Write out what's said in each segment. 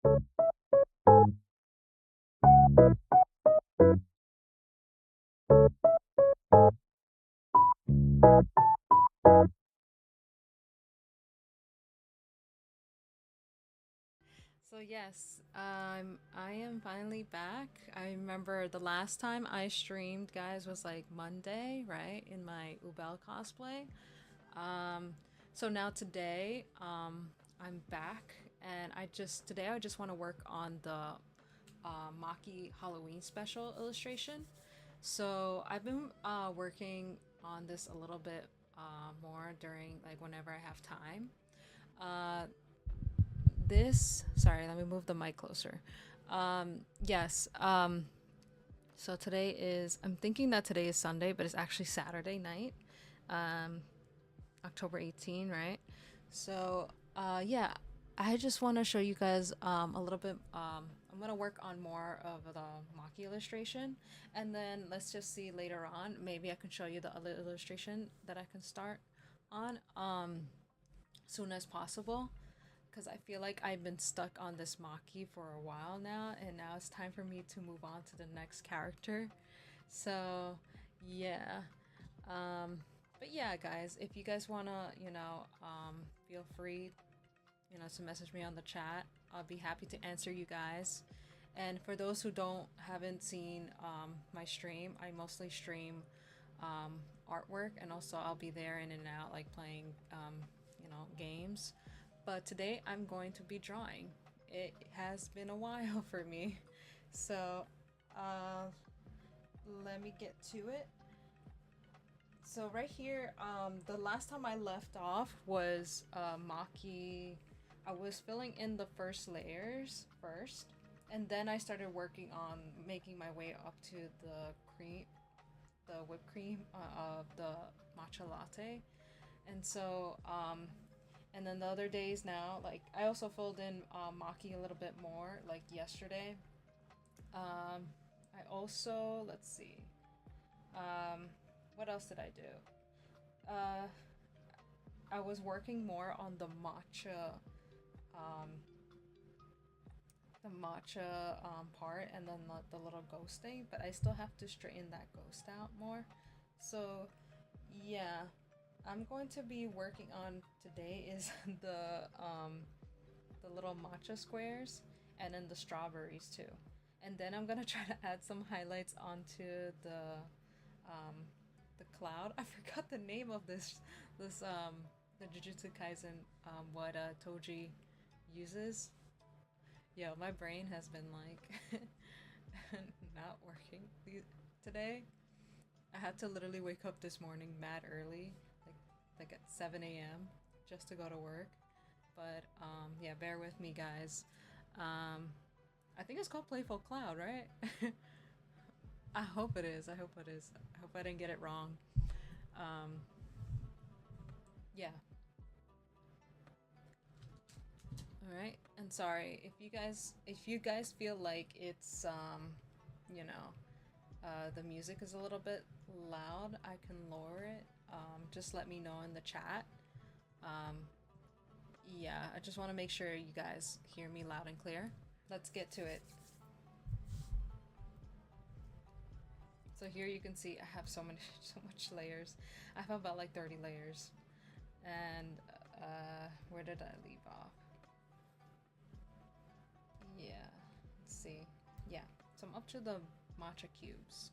So yes, I am finally back. I remember the last time I streamed, guys, was like Monday, right? In my Ubel cosplay. Um, so now today, I'm back, and I just want to work on the Maki Halloween special illustration. So I've been working on this a little bit more during like whenever I have time. Uh, sorry, let me move the mic closer. Yes. So today is, I'm thinking that today is Sunday, but it's actually Saturday night, um, October 18, right? So, yeah, I just want to show you guys a little bit. I'm going to work on more of the Maki illustration, and then let's just see later on. Maybe I can show you the other illustration that I can start on soon as possible, because I feel like I've been stuck on this Maki for a while now, and now it's time for me to move on to the next character. So, yeah. Um, but yeah, guys, if you guys wanna, feel free, to message me on the chat. I'll be happy to answer you guys. And for those who haven't seen my stream, I mostly stream um, artwork, and also I'll be there in and out, like playing, games. But today I'm going to be drawing. It has been a while for me, so uh, let me get to it. So right here, the last time I left off was Maki. I was filling in the first layers first, and then I started working on making my way up to the whipped cream of the matcha latte. And so, and then the other days now, like I also filled in Maki a little bit more, like yesterday. I also, let's see, um, what else did I do? Uh, I was working more on um, the matcha part, and then the little ghost thing, but I still have to straighten that ghost out more. So yeah, I'm going to be working on today is the little matcha squares, and then the strawberries too. And then I'm gonna try to add some highlights onto um, the cloud. I forgot the name of this the Jujutsu Kaisen what Toji uses. Yo, my brain has been like not working today. I had to literally wake up this morning mad early, like at 7 a.m. just to go to work. But yeah, bear with me, guys. Um, I think it's called Playful Cloud, right? I hope it is. I hope it is. I hope I didn't get it wrong. Um, yeah. All right. And sorry if you guys feel like it's the music is a little bit loud, I can lower it. Just let me know in the chat. Um, yeah, I just want to make sure you guys hear me loud and clear. Let's get to it. So here you can see I have so much layers. I have about like 30 layers. And where did I leave off? Yeah, let's see. Yeah, so I'm up to the matcha cubes.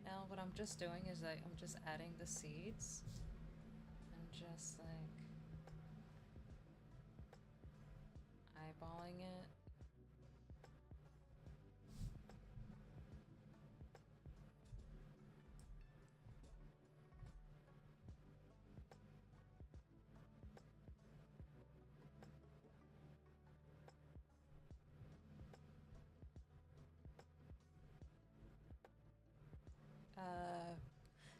right now, what I'm just doing is like I'm just adding the seeds and just like eyeballing it. Uh,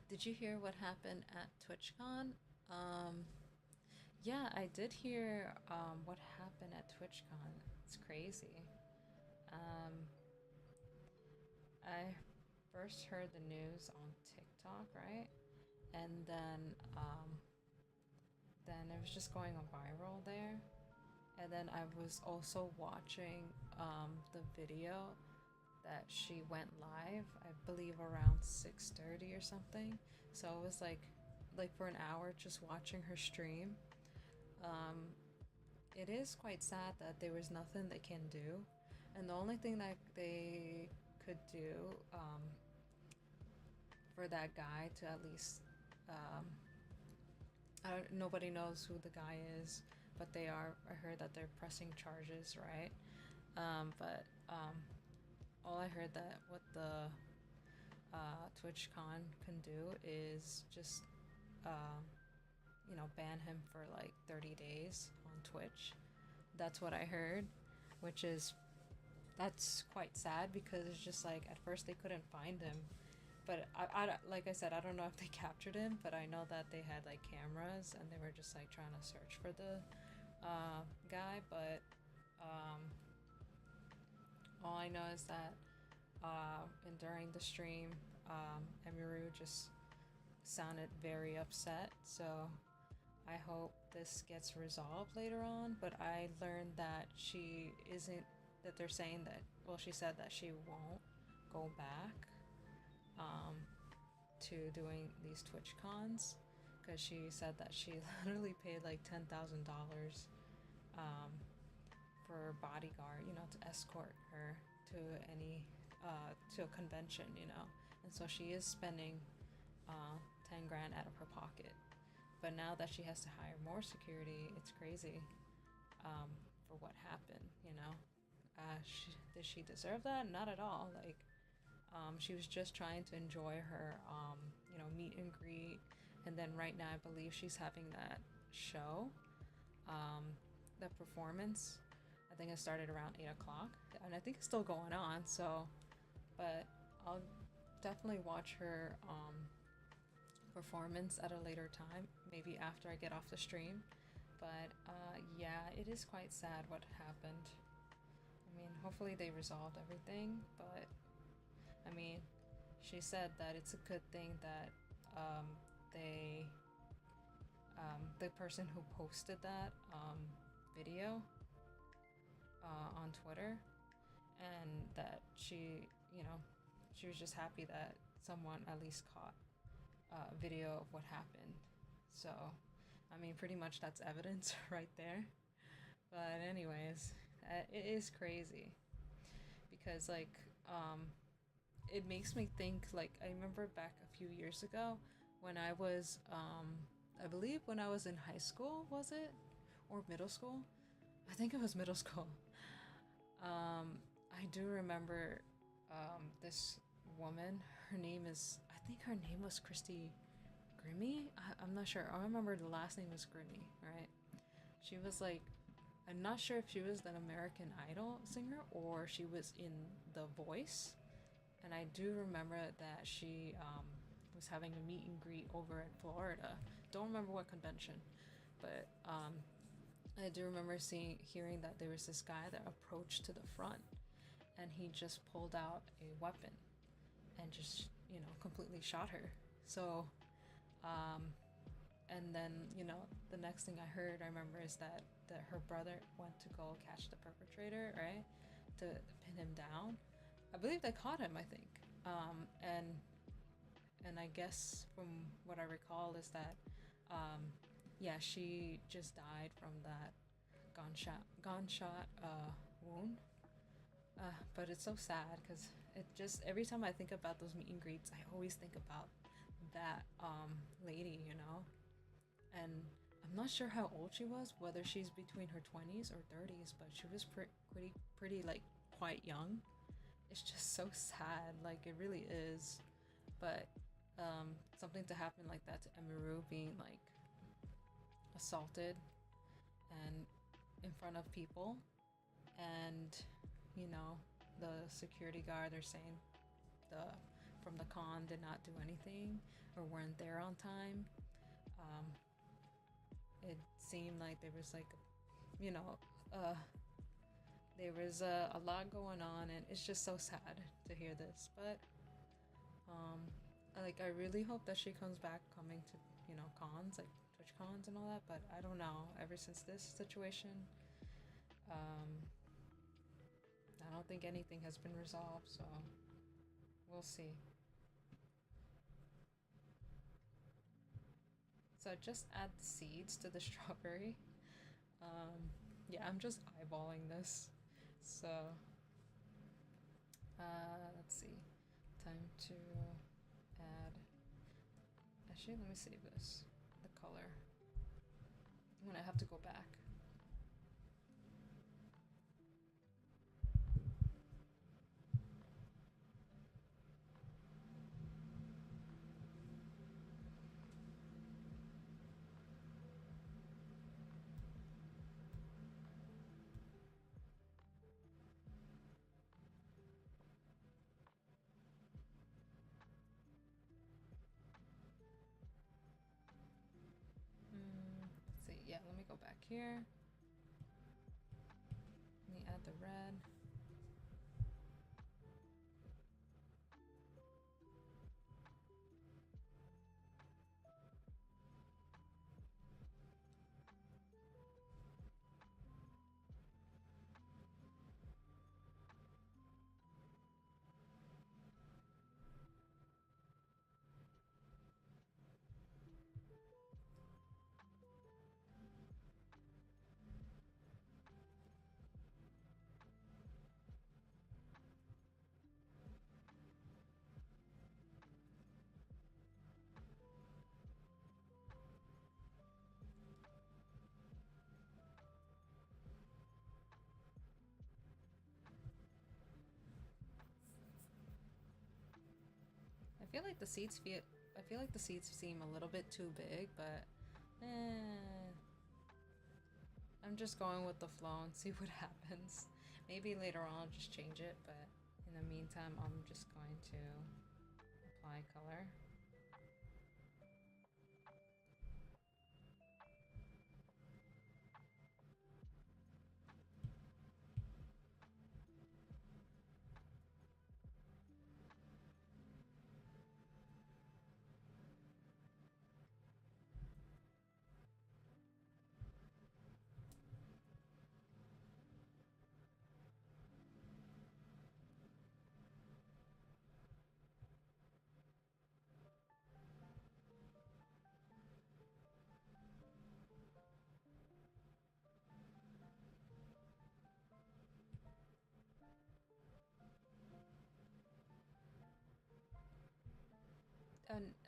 did you hear what happened at TwitchCon? Um, yeah, I did hear what happened at TwitchCon. It's crazy. Um, I first heard the news on TikTok, right? And then it was just going viral there. And then I was also watching the video that she went live, I believe around 6:30 or something. So it was like for an hour just watching her stream. Um, it is quite sad that there was nothing they can do, and the only thing that they could do for that guy to at least um, nobody knows who the guy is, but they are. I heard that they're pressing charges, right? But all I heard that what the TwitchCon can do is just ban him for like 30 days on Twitch. That's what I heard, which is that's quite sad because it's just like at first they couldn't find him, but like I said, I don't know if they captured him, but I know that they had like cameras and they were just like trying to search for the guy. But all I know is that and during the stream, Emiru just sounded very upset. So I hope this gets resolved later on. But I learned that she isn't. That they're saying that. Well, she said that she won't go back to doing these Twitch cons because she said that she literally paid like $10,000 for a bodyguard, to escort her to any to a convention, and so she is spending 10 grand out of her pocket. But now that she has to hire more security, it's crazy for what happened, did she deserve that? Not at all. Like, she was just trying to enjoy her, meet and greet. And then right now, I believe she's having that show, that performance. I think it started around 8 o'clock. And I think it's still going on. So, but I'll definitely watch her performance at a later time, maybe after I get off the stream. But yeah, it is quite sad what happened. I mean, hopefully they resolved everything, but I mean, she said that it's a good thing that they, the person who posted that video on Twitter, and that she was just happy that someone at least caught video of what happened. So, I mean, pretty much that's evidence right there. But anyways, it is crazy because it makes me think, like, I remember back a few years ago when I was I believe when I was in high school, was it? Or middle school? I think it was middle school. I do remember this woman. Her name is, I think her name was Christy Grimmy. I'm not sure. I remember the last name was Grimmy, right? She was like, I'm not sure if she was an American Idol singer or she was in The Voice. And I do remember that she was having a meet and greet over in Florida. Don't remember what convention, but I do remember hearing that there was this guy that approached to the front and he just pulled out a weapon and just, completely shot her. So, and then, the next thing I heard, I remember, is that her brother went to go catch the perpetrator, right? To pin him down. I believe they caught him, I think. And I guess from what I recall is that, yeah, she just died from that gunshot wound. But it's so sad because it just every time I think about those meet and greets, I always think about that lady, you know. And I'm not sure how old she was, whether she's between her 20s or 30s, but she was pretty like quite young. It's just so sad, like it really is. But something to happen like that to Emiru, being like assaulted and in front of people, and you know, the security guard, they're saying the from the con did not do anything or weren't there on time. um, it seemed like there was like, you know, uh, there was a lot going on, and it's just so sad to hear this. But um, like I really hope that she comes back coming to, you know, cons like Twitch cons and all that. But I don't know. Ever since this situation, um, I don't think anything has been resolved. So we'll see. So just add the seeds to the strawberry. Um, yeah, I'm just eyeballing this. So let's see. Time to add. Actually, let me save this. The color. I'm gonna have to go back. Let's see. Yeah, let me go back here. Let me add the red. I feel like the seeds seem a little bit too big, but I'm just going with the flow and see what happens. Maybe later on I'll just change it, but in the meantime I'm just going to apply color.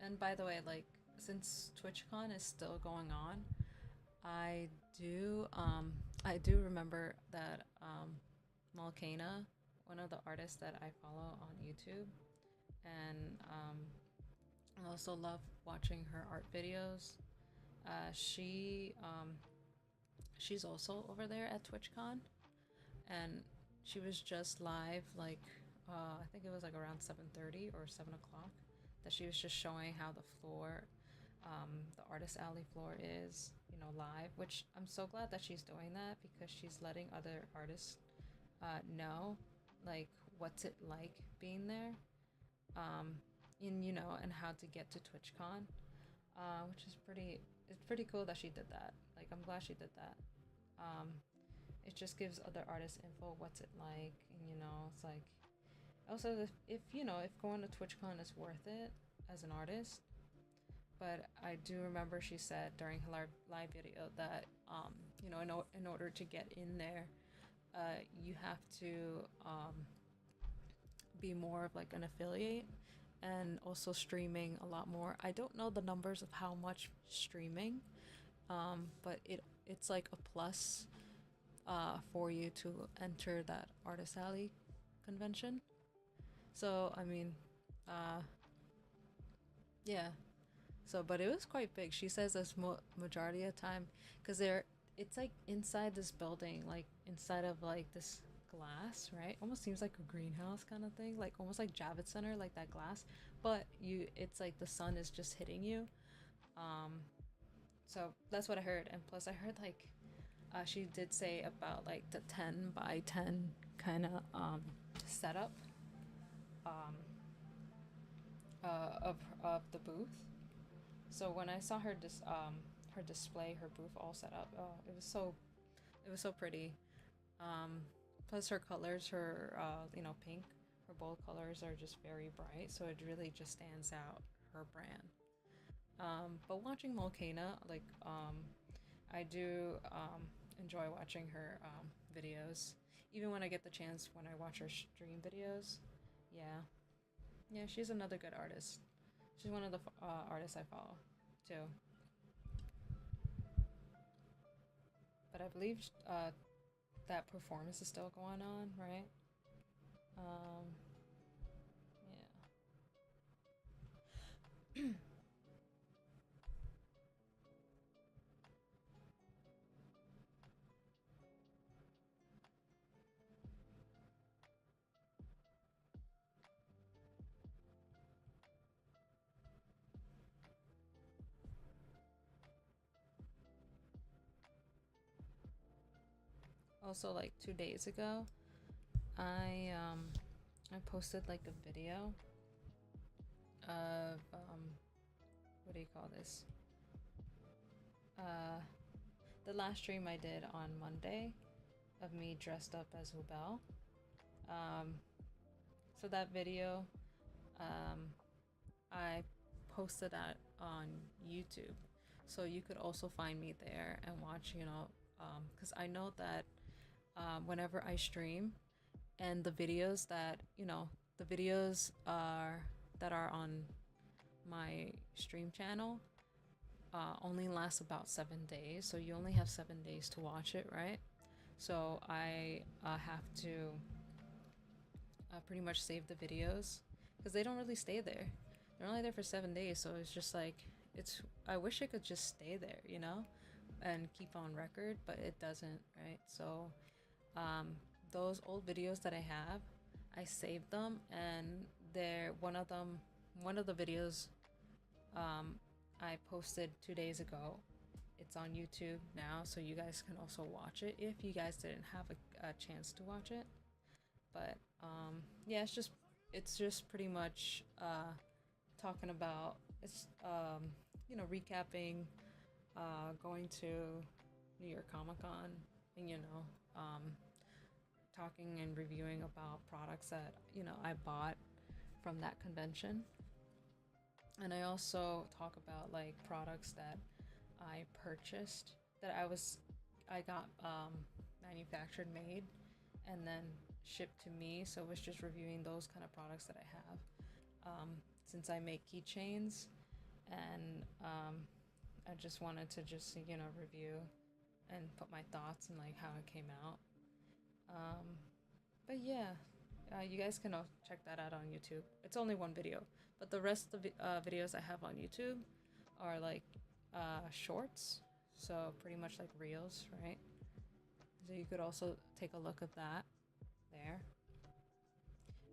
And by the way, like since TwitchCon is still going on, I I do remember that Malkana, one of the artists that I follow on YouTube, and I also love watching her art videos. She's also over there at TwitchCon, and she was just live like I think it was like around 7:30 or 7 o'clock, that she was just showing how the floor, the artist alley floor is, you know, live. Which I'm so glad that she's doing that, because she's letting other artists know like what's it like being there, in, you know, and how to get to TwitchCon, which is it's pretty cool that she did that. Like I'm glad she did that. Um, it just gives other artists info, what's it like, and you know, it's like also if you know, if going to TwitchCon is worth it as an artist. But I do remember she said during her live video that you know, in order to get in there, you have to be more of like an affiliate and also streaming a lot more. I don't know the numbers of how much streaming, but it's like a plus for you to enter that Artist Alley convention. So I mean, uh, yeah. So, but it was quite big. She says that's majority of the time because it's like inside this building, like inside of like this glass, right? Almost seems like a greenhouse kind of thing, like almost like Javits Center, like that glass. But it's like the sun is just hitting you. Um, so that's what I heard, and plus I heard like she did say about like the 10 by 10 kind of setup um, of the booth. So when I saw her display, her booth all set up, oh, it was so pretty. Um, Plus her colors, her pink, her bold colors are just very bright, so it really just stands out her brand. But watching Molcana, like I do enjoy watching her videos, even when I get the chance when I watch her stream videos. Yeah, yeah, she's another good artist. She's one of the artists I follow, too. But I believe that performance is still going on, right? Um, yeah. Also, like 2 days ago, I um, I posted like a video of what do you call this? Uh, the last stream I did on Monday of me dressed up as Hubel. Um, so that video, um, I posted that on YouTube, so you could also find me there and watch. Because I know that whenever I stream and the videos the videos are that are on my stream channel only last about 7 days, so you only have 7 days to watch it, right? So I have to pretty much save the videos because they don't really stay there. They're only there for 7 days, so it's just like I wish it could just stay there, and keep on record, but it doesn't, right? So those old videos that I have, I saved them, and they're one of the videos I posted 2 days ago. It's on YouTube now, so you guys can also watch it if you guys didn't have a chance to watch it. But yeah, it's just pretty much talking about recapping going to New York Comic Con, and talking and reviewing about products that I bought from that convention. And I also talk about like products that I purchased that I got manufactured, made, and then shipped to me. So it was just reviewing those kind of products that I have. Since I make keychains, and I just wanted to just review and put my thoughts and like how it came out. Um, but yeah, you guys can check that out on YouTube. It's only one video, but the rest of the videos I have on YouTube are like shorts, so pretty much like reels, right? So you could also take a look at that there.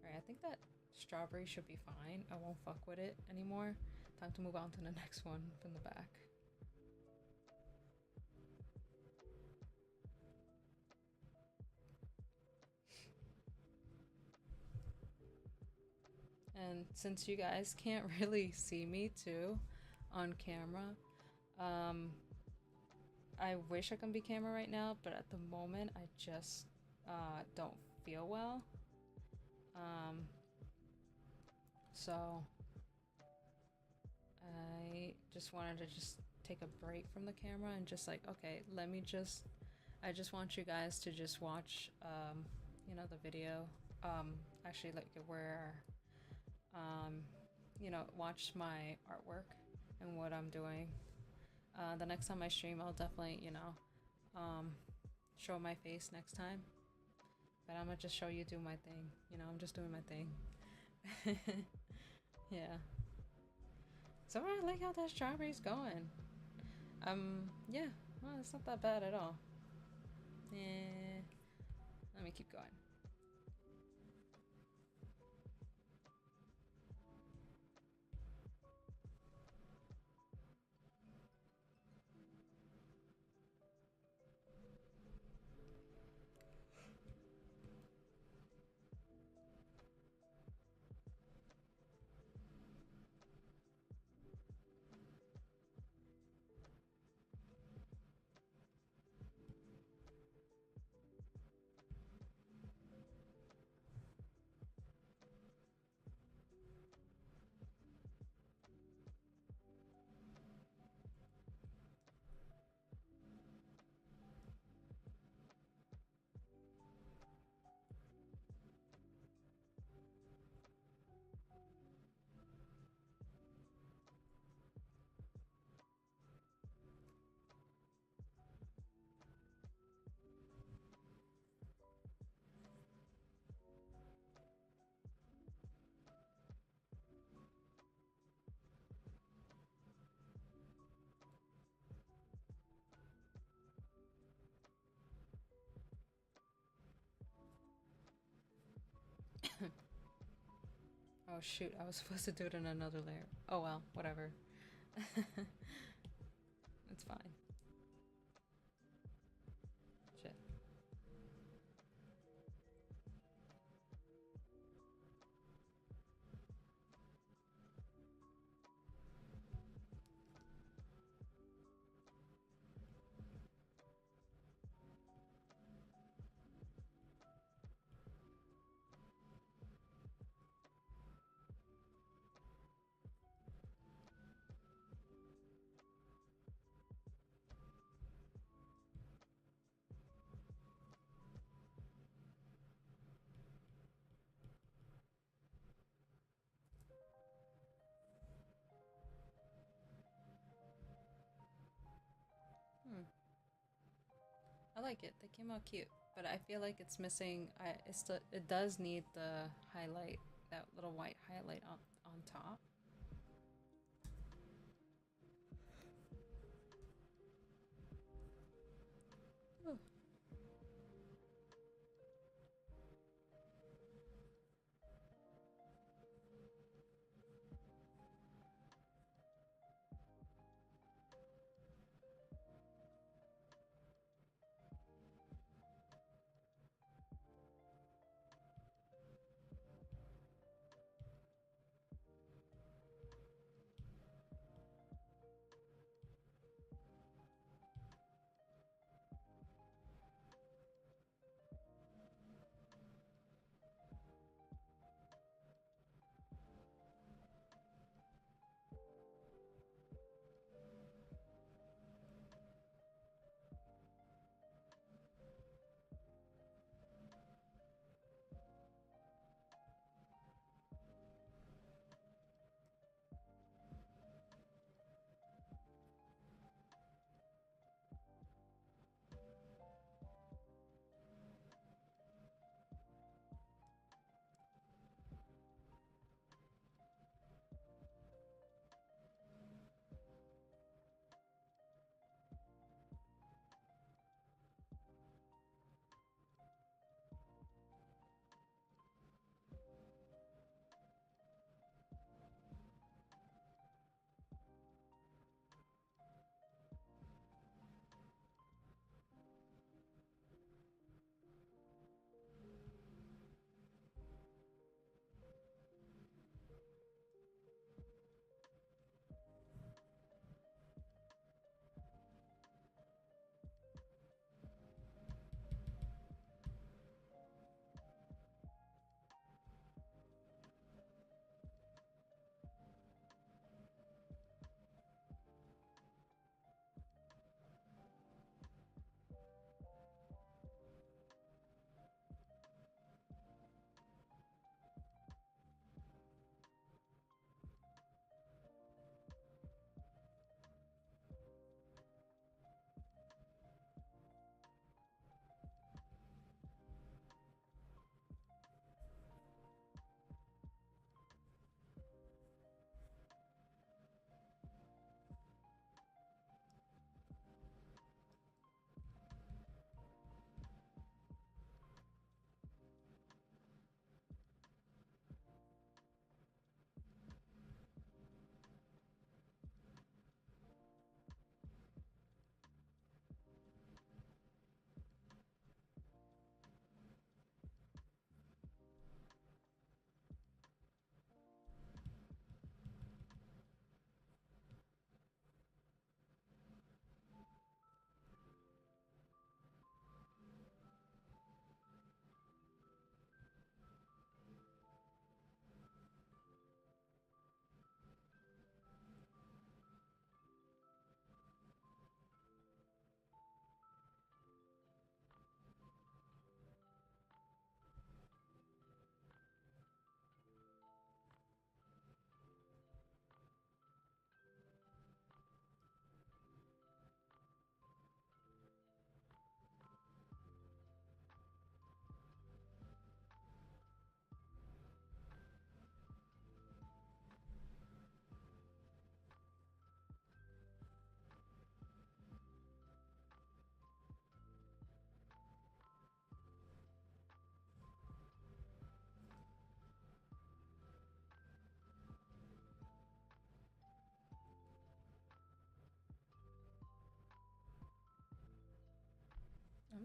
Alright, I think that strawberry should be fine. I won't fuck with it anymore. Time to move on to the next one from the back. And since you guys can't really see me too on camera, I wish I can be camera right now, but at the moment I just don't feel well. So I just wanted to just take a break from the camera and just like, okay, I just want you guys to just watch, the video, actually like where um, watch my artwork and what I'm doing. The next time I stream, I'll definitely, um, show my face next time. But I'm gonna just show you do my thing. I'm just doing my thing. Yeah. So I like how that strawberry's going. Yeah. Well, it's not that bad at all. Eh. Let me keep going. Oh shoot, I was supposed to do it in another layer. Oh well, whatever. It's fine. Shit. Hmm. I like it. They came out cute, but I feel like it's missing. It does need the highlight, that little white highlight on top. Oh.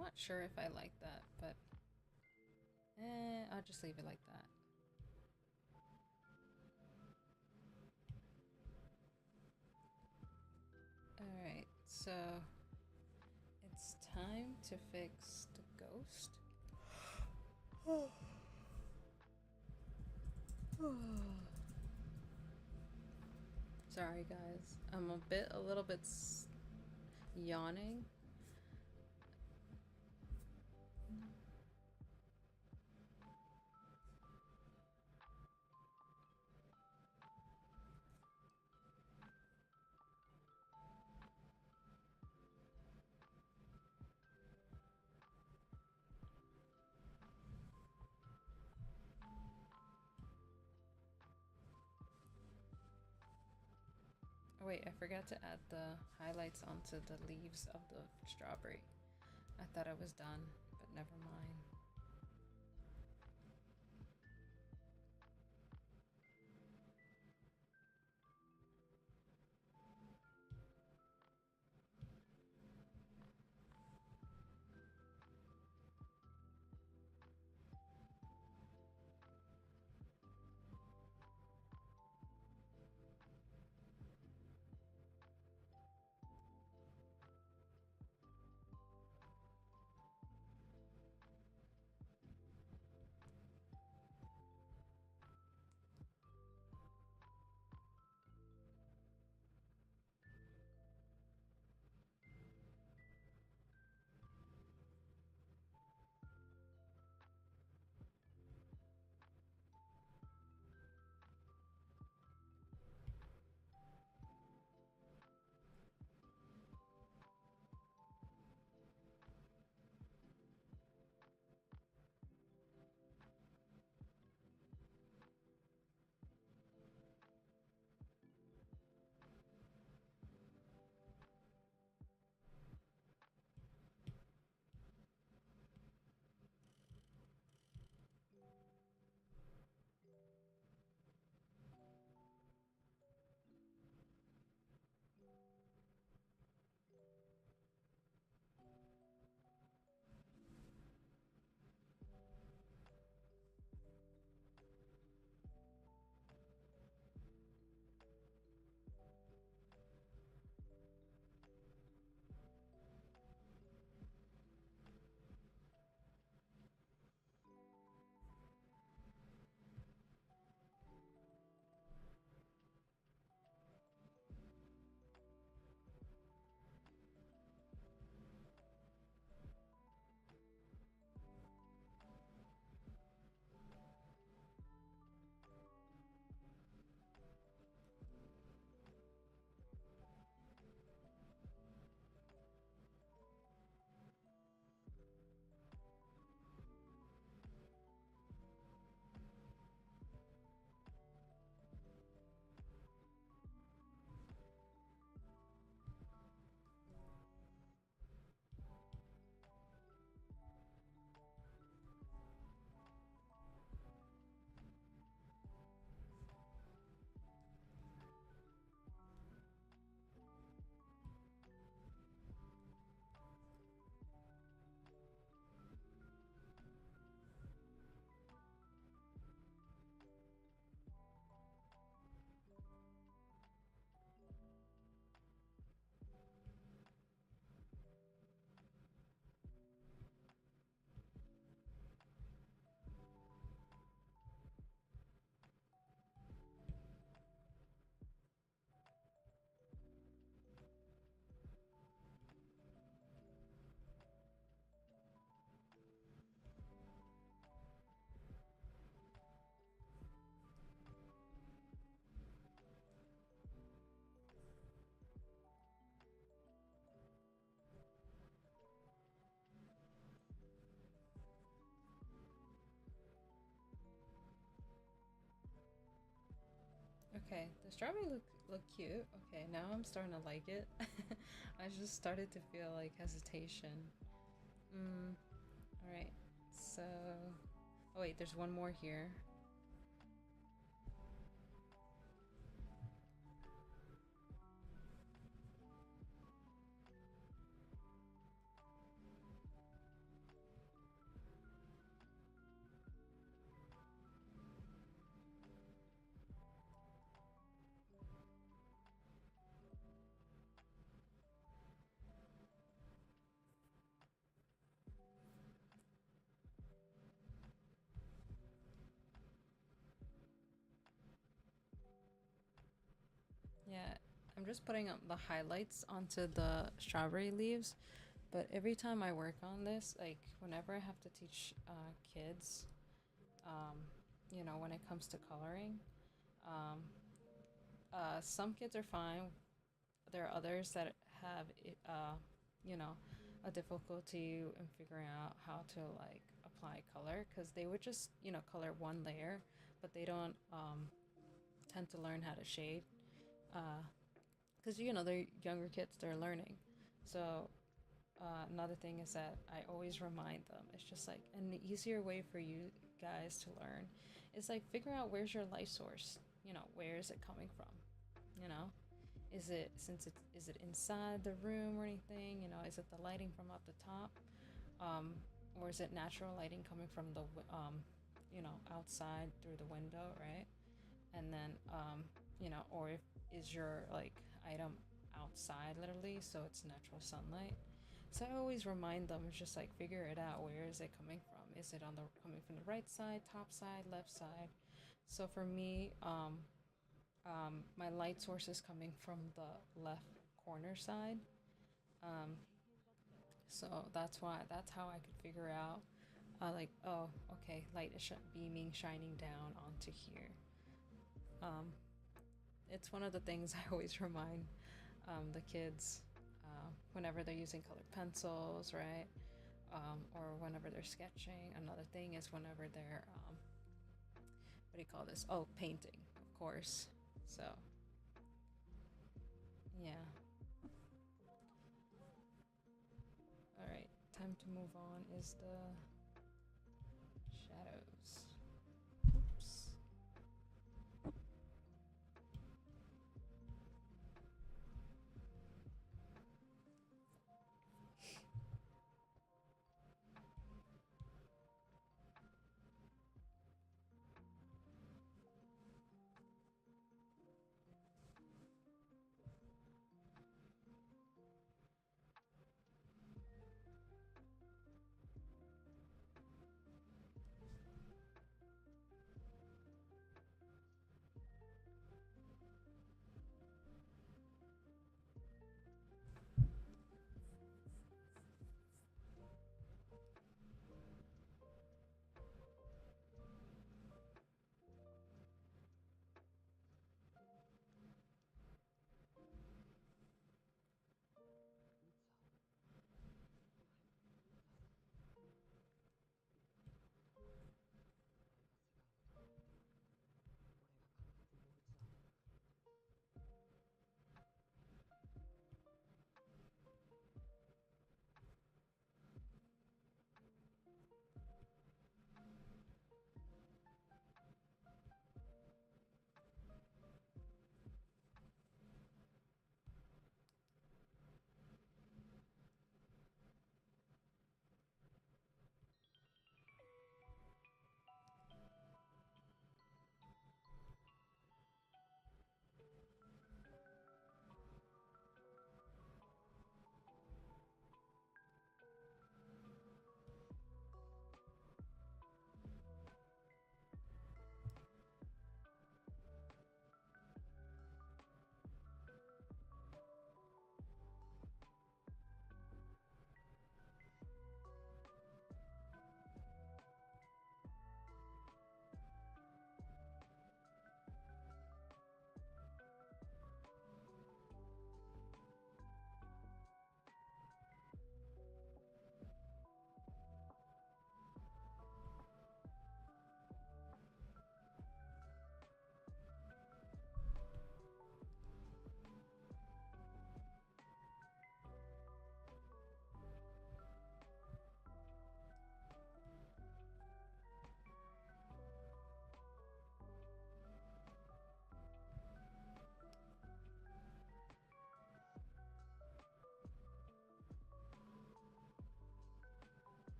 not sure if I like that, but I'll just leave it like that. Alright, so it's time to fix the ghost. Sorry guys, I'm a little bit yawning. Oh wait, I forgot to add the highlights onto the leaves of the strawberry. I thought I was done, but never mind. Okay, the strawberry look cute. Okay, now I'm starting to like it. I just started to feel like hesitation. Alright, so... Oh wait, there's one more here. I'm just putting up the highlights onto the strawberry leaves. But every time I work on this, like whenever I have to teach kids, um, when it comes to coloring, um, some kids are fine. There are others that have, you know, a difficulty in figuring out how to like apply color because they would just, color one layer, but they don't tend to learn how to shade. Because, they're younger kids, they're learning. So another thing is that I always remind them. It's just like an easier way for you guys to learn is like figure out where's your light source. Where is it coming from? You know, is it inside the room or anything? Is it the lighting from up the top, um, or is it natural lighting coming from the outside through the window, right? And then or if is your like item outside literally, so it's natural sunlight. So I always remind them, it's just like figure it out. Where is it coming from? Is it coming from the right side, top side, left side? So for me, my light source is coming from the left corner side. Um, so that's how I could figure out, like, oh, okay, light is beaming, shining down onto here. Um, it's one of the things I always remind the kids whenever they're using colored pencils, right? Or whenever they're sketching. Another thing is whenever they're, what do you call this? Oh, painting, of course. So, yeah. All right, time to move on is the shadows. Oops.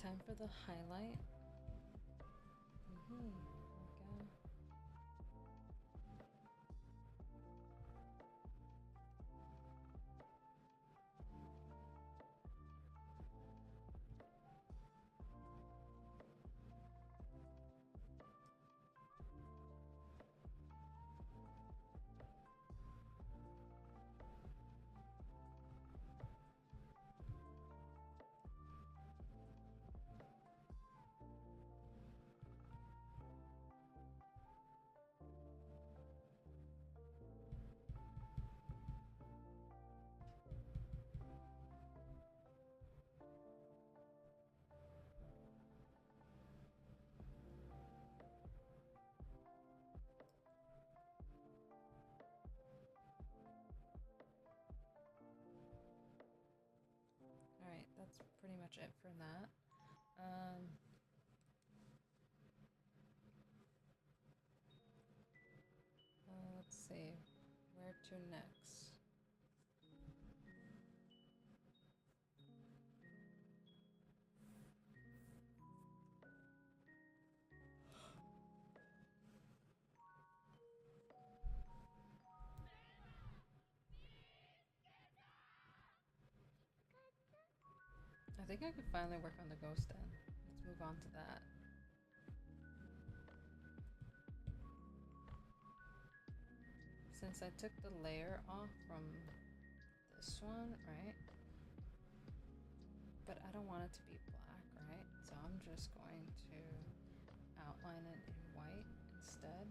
time for the highlight. There we go. Alright, that's pretty much it for that. Let's see, where to next? I think I could finally work on the ghost then. Let's move on to that. Since I took the layer off from this one, right? But I don't want it to be black, right? So I'm just going to outline it in white instead.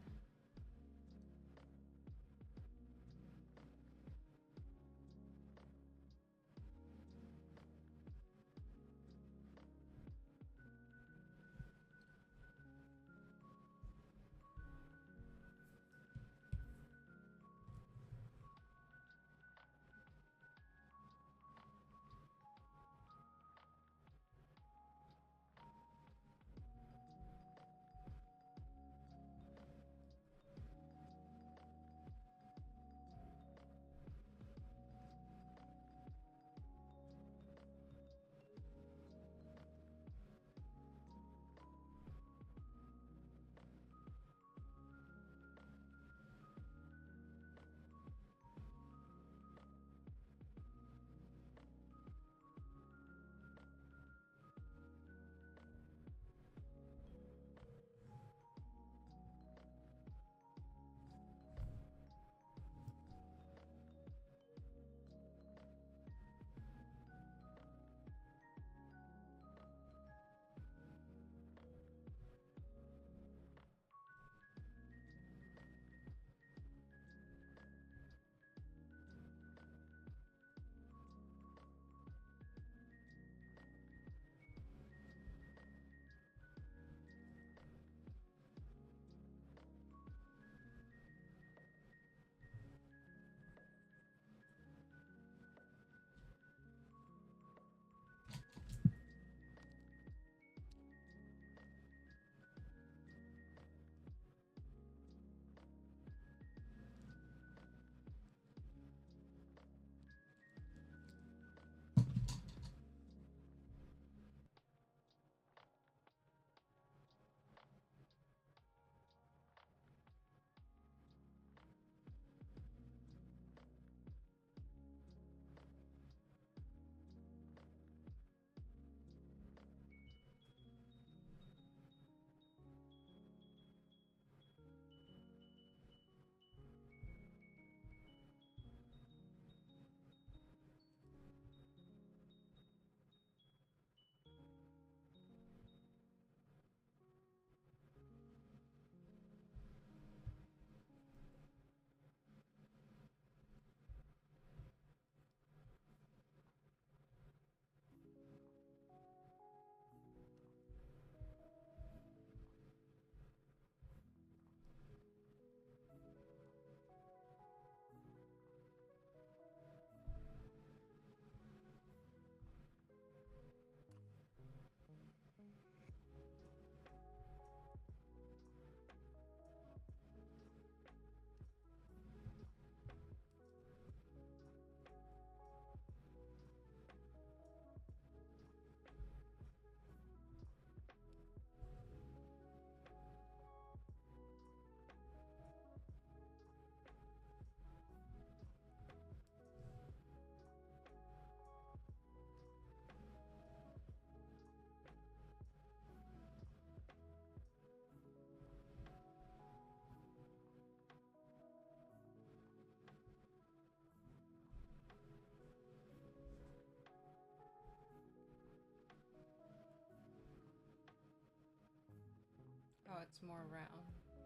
it's more round.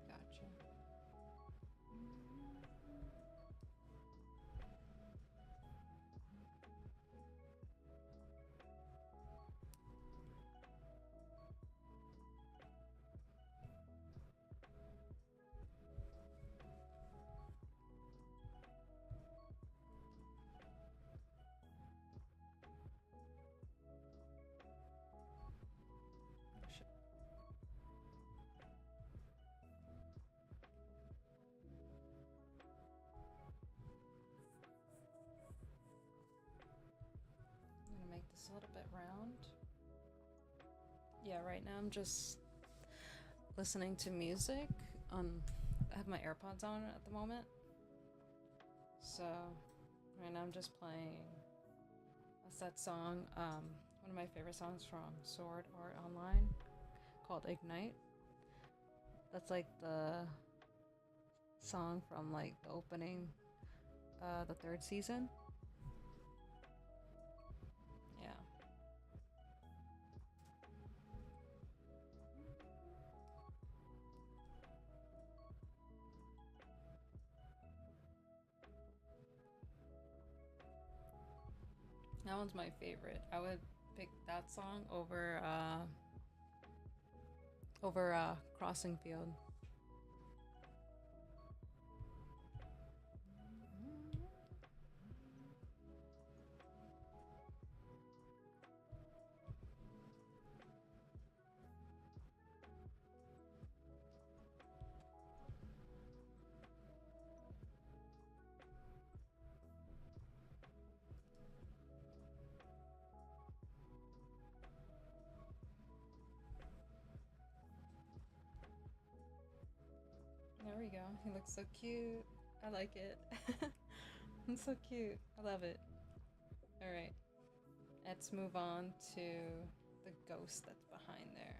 Gotcha. I'm gonna make this a little bit round. Yeah, right now I'm just listening to music on. I have my AirPods on at the moment. So right now I'm just playing. That's that song, one of my favorite songs from Sword Art Online called Ignite. That's like the song from like the opening, the third season. Yeah. That one's my favorite. I would pick that song over Crossing Field. There we go. He looks so cute. I like it. It's so cute. I love it. Alright. Let's move on to the ghost that's behind there.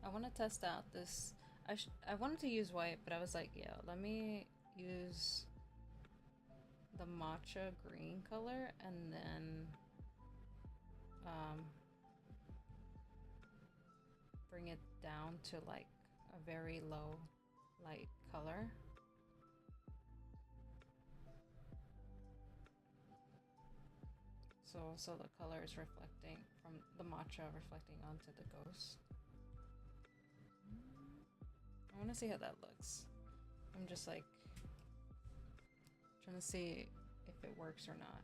I want to test out this. I wanted to use white, but I was like, yeah, let me use the matcha green color and then bring it down to like a very low light color. So the color is reflecting from the matcha reflecting onto the ghost. I want to see how that looks. I'm just like trying to see if it works or not.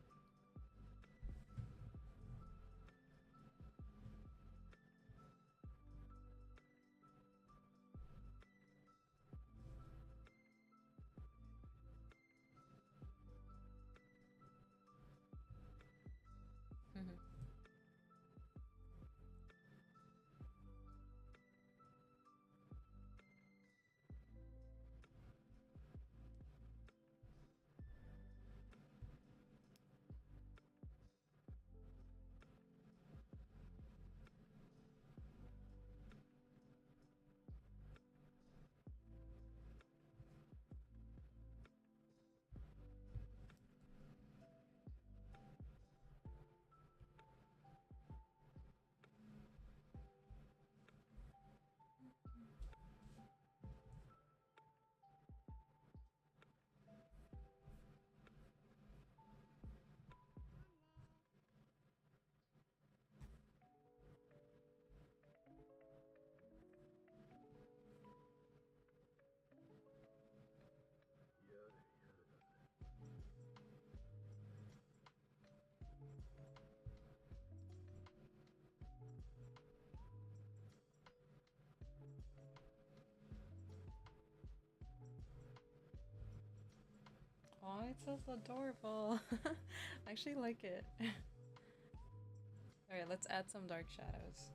Oh, it's so adorable. I actually like it. Alright, let's add some dark shadows.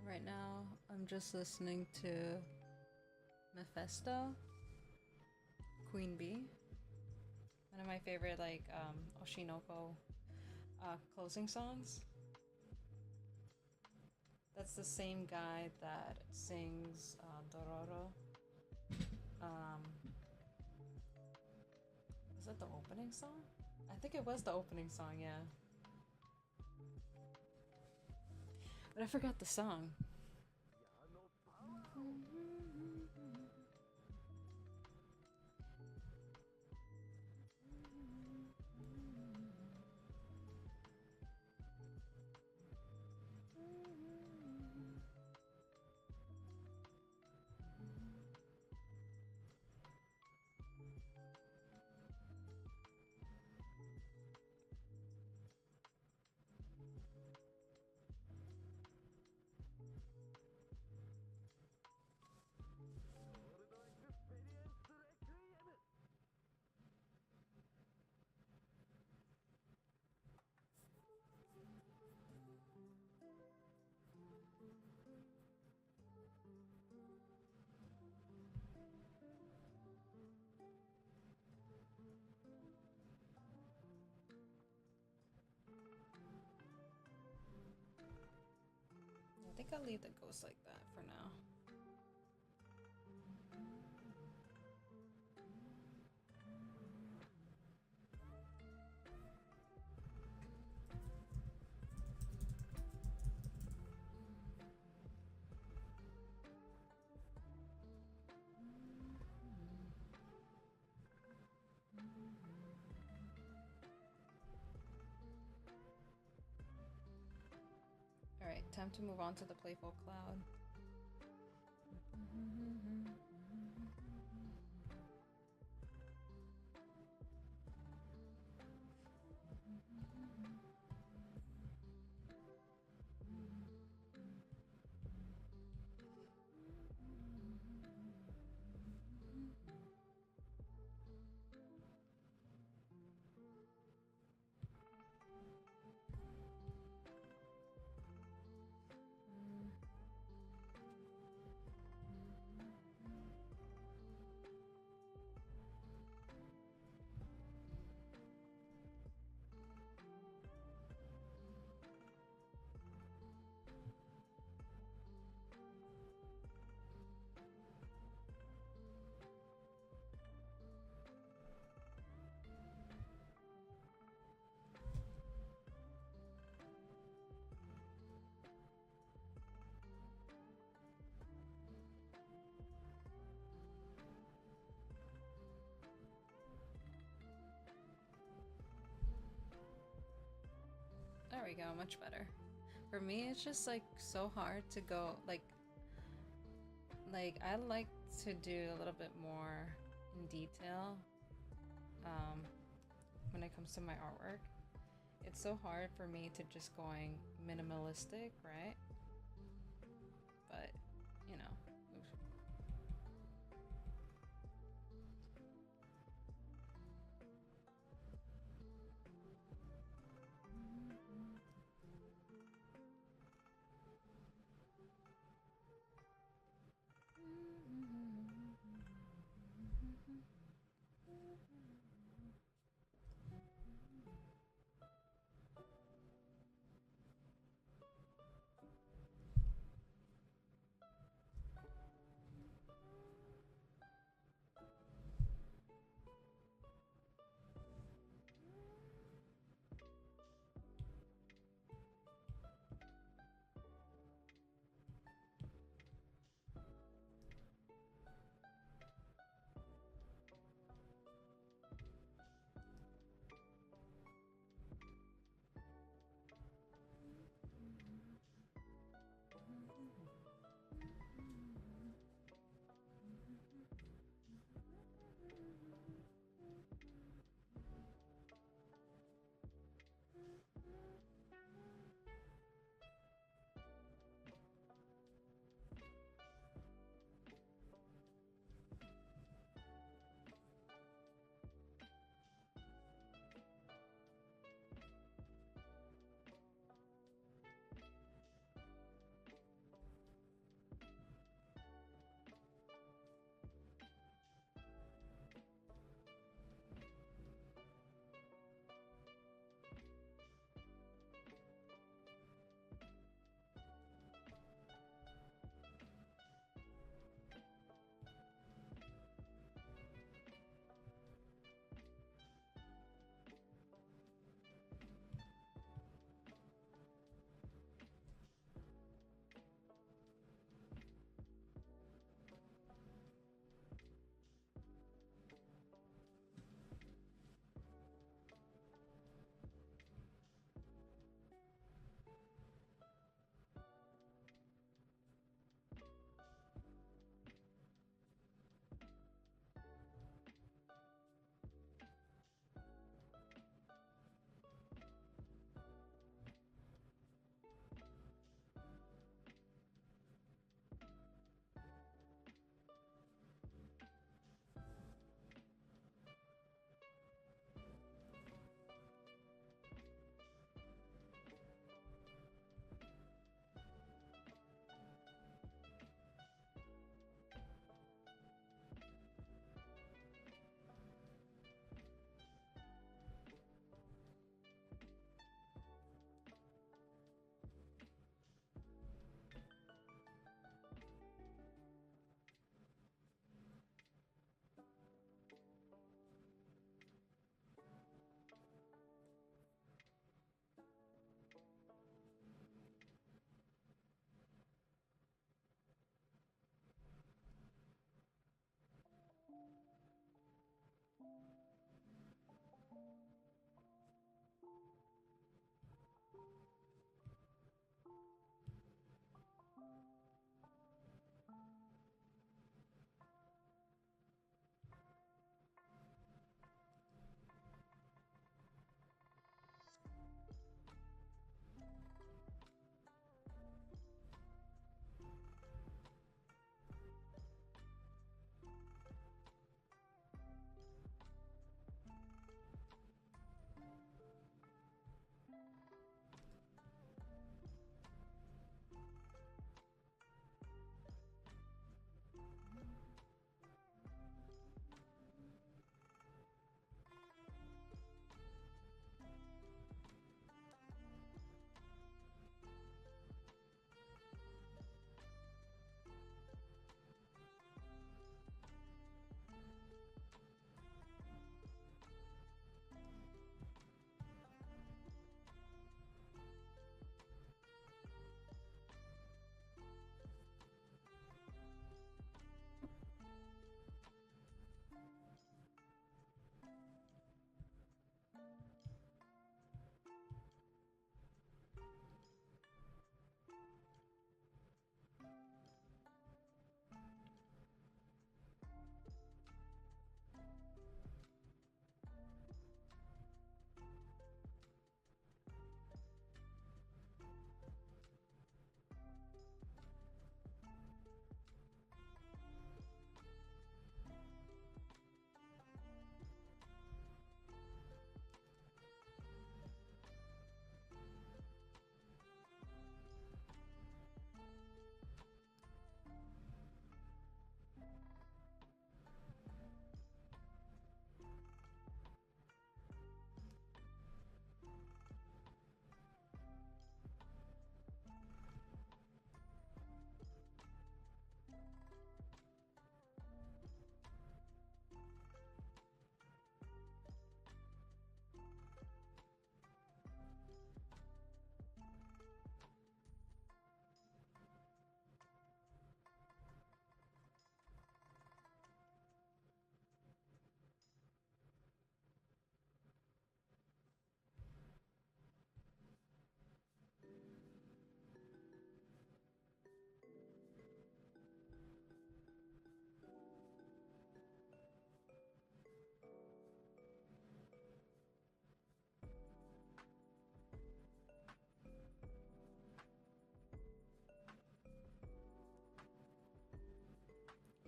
Right now, I'm just listening to Mephisto, Queen Bee. One of my favorite, like, Oshinoko closing songs. That's the same guy that sings Dororo. Was that the opening song? I think it was the opening song, yeah. But I forgot the song. I think I'll leave the ghost like that for now. Alright, time to move on to the playful cloud. There we go, much better. For me, it's just like so hard to go like I like to do a little bit more in detail when it comes to my artwork. It's so hard for me to just going minimalistic, right? But, you know.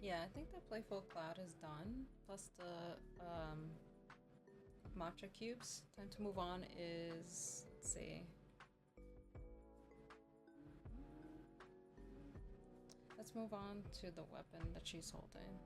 Yeah, I think the playful cloud is done. Plus the matcha cubes. Time to move on is, let's see. Let's move on to the weapon that she's holding.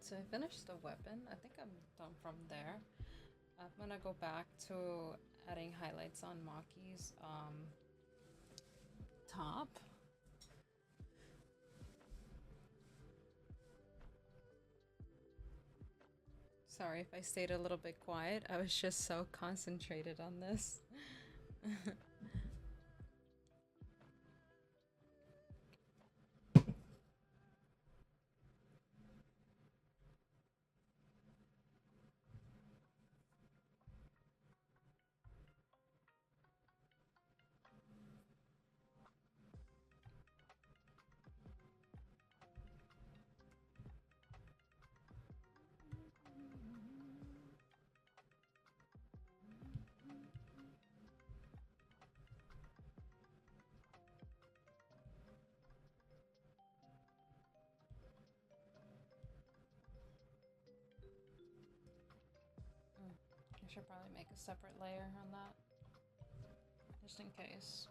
so I finished the weapon. I think I'm done from there. I'm gonna go back to adding highlights on Maki's top. Sorry if I stayed a little bit quiet. I was just so concentrated on this. I should probably make a separate layer on that, just in case.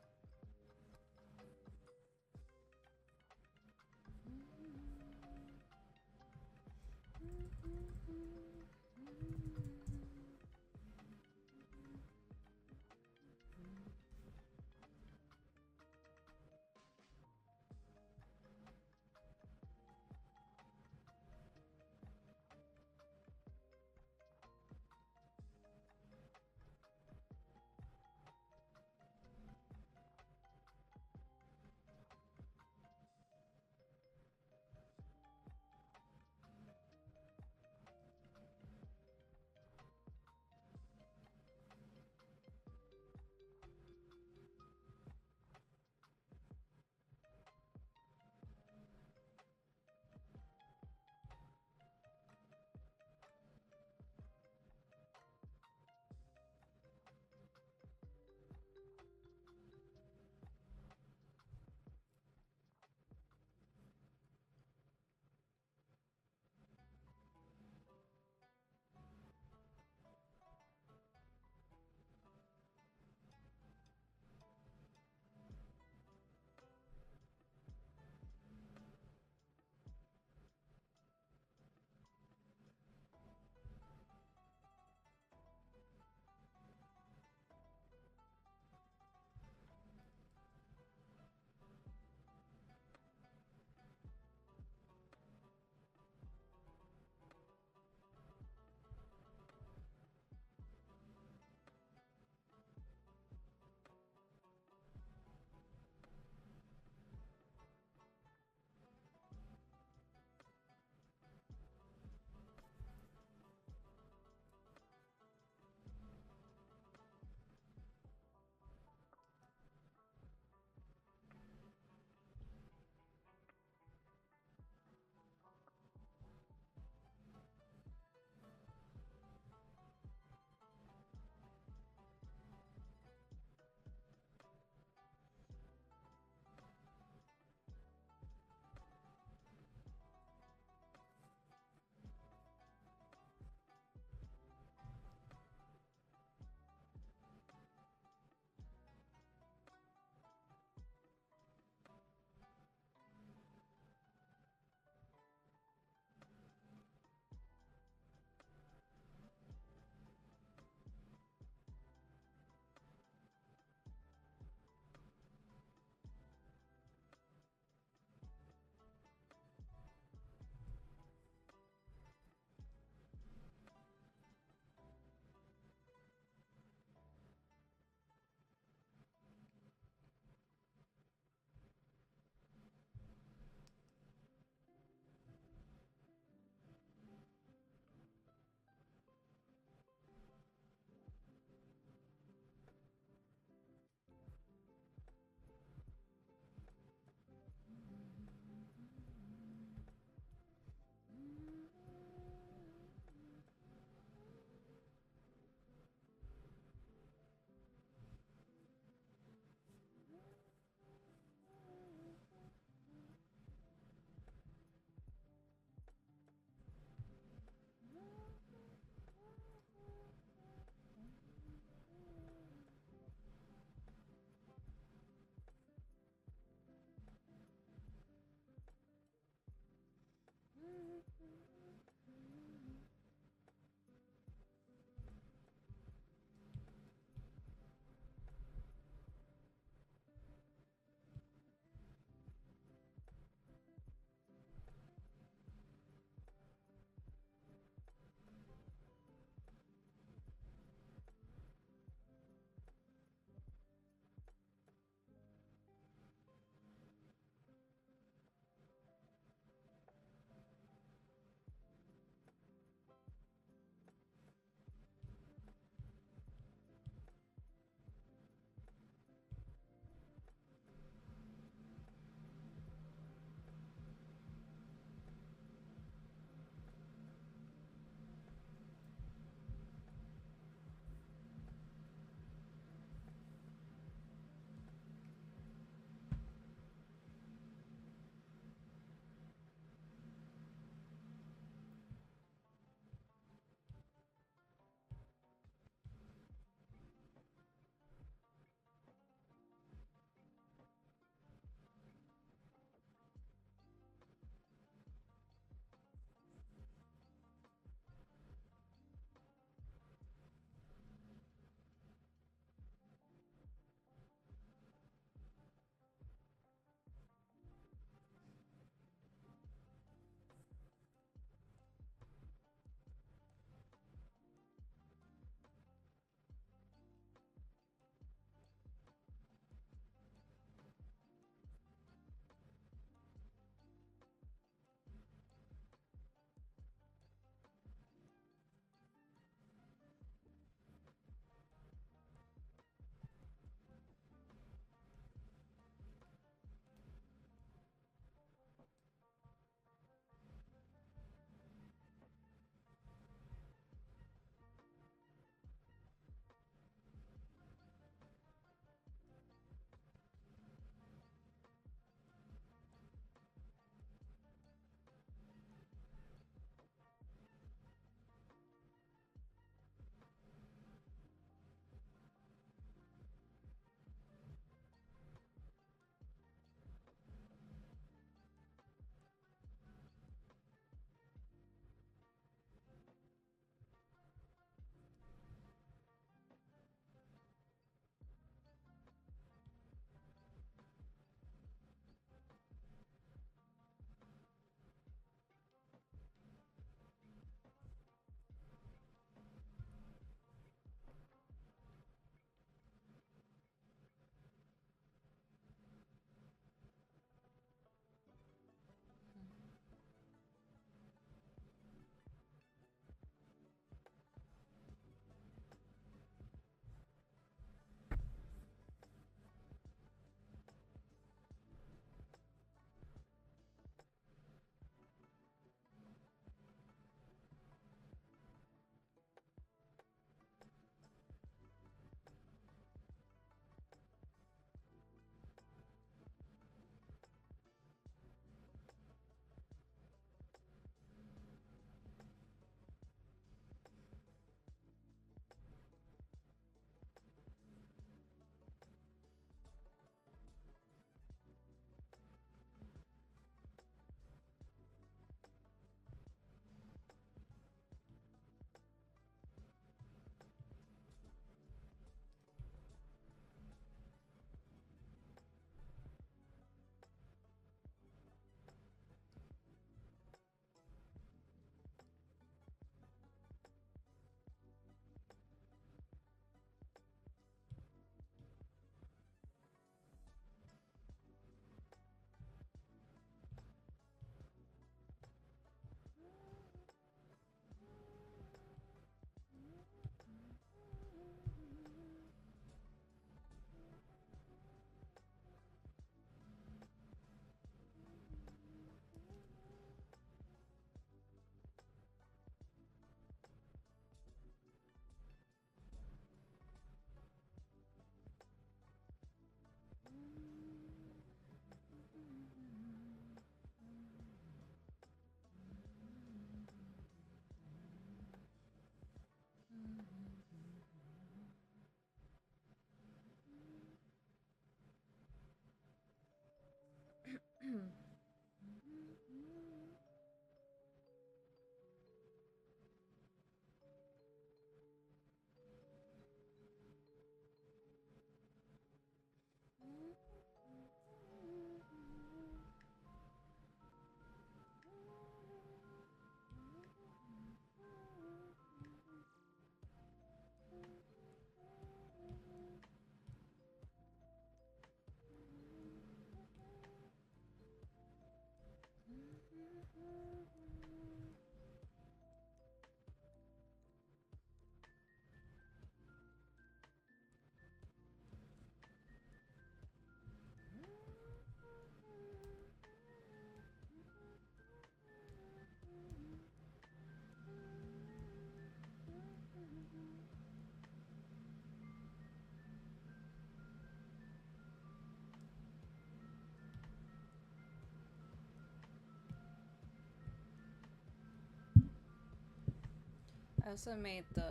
I also made the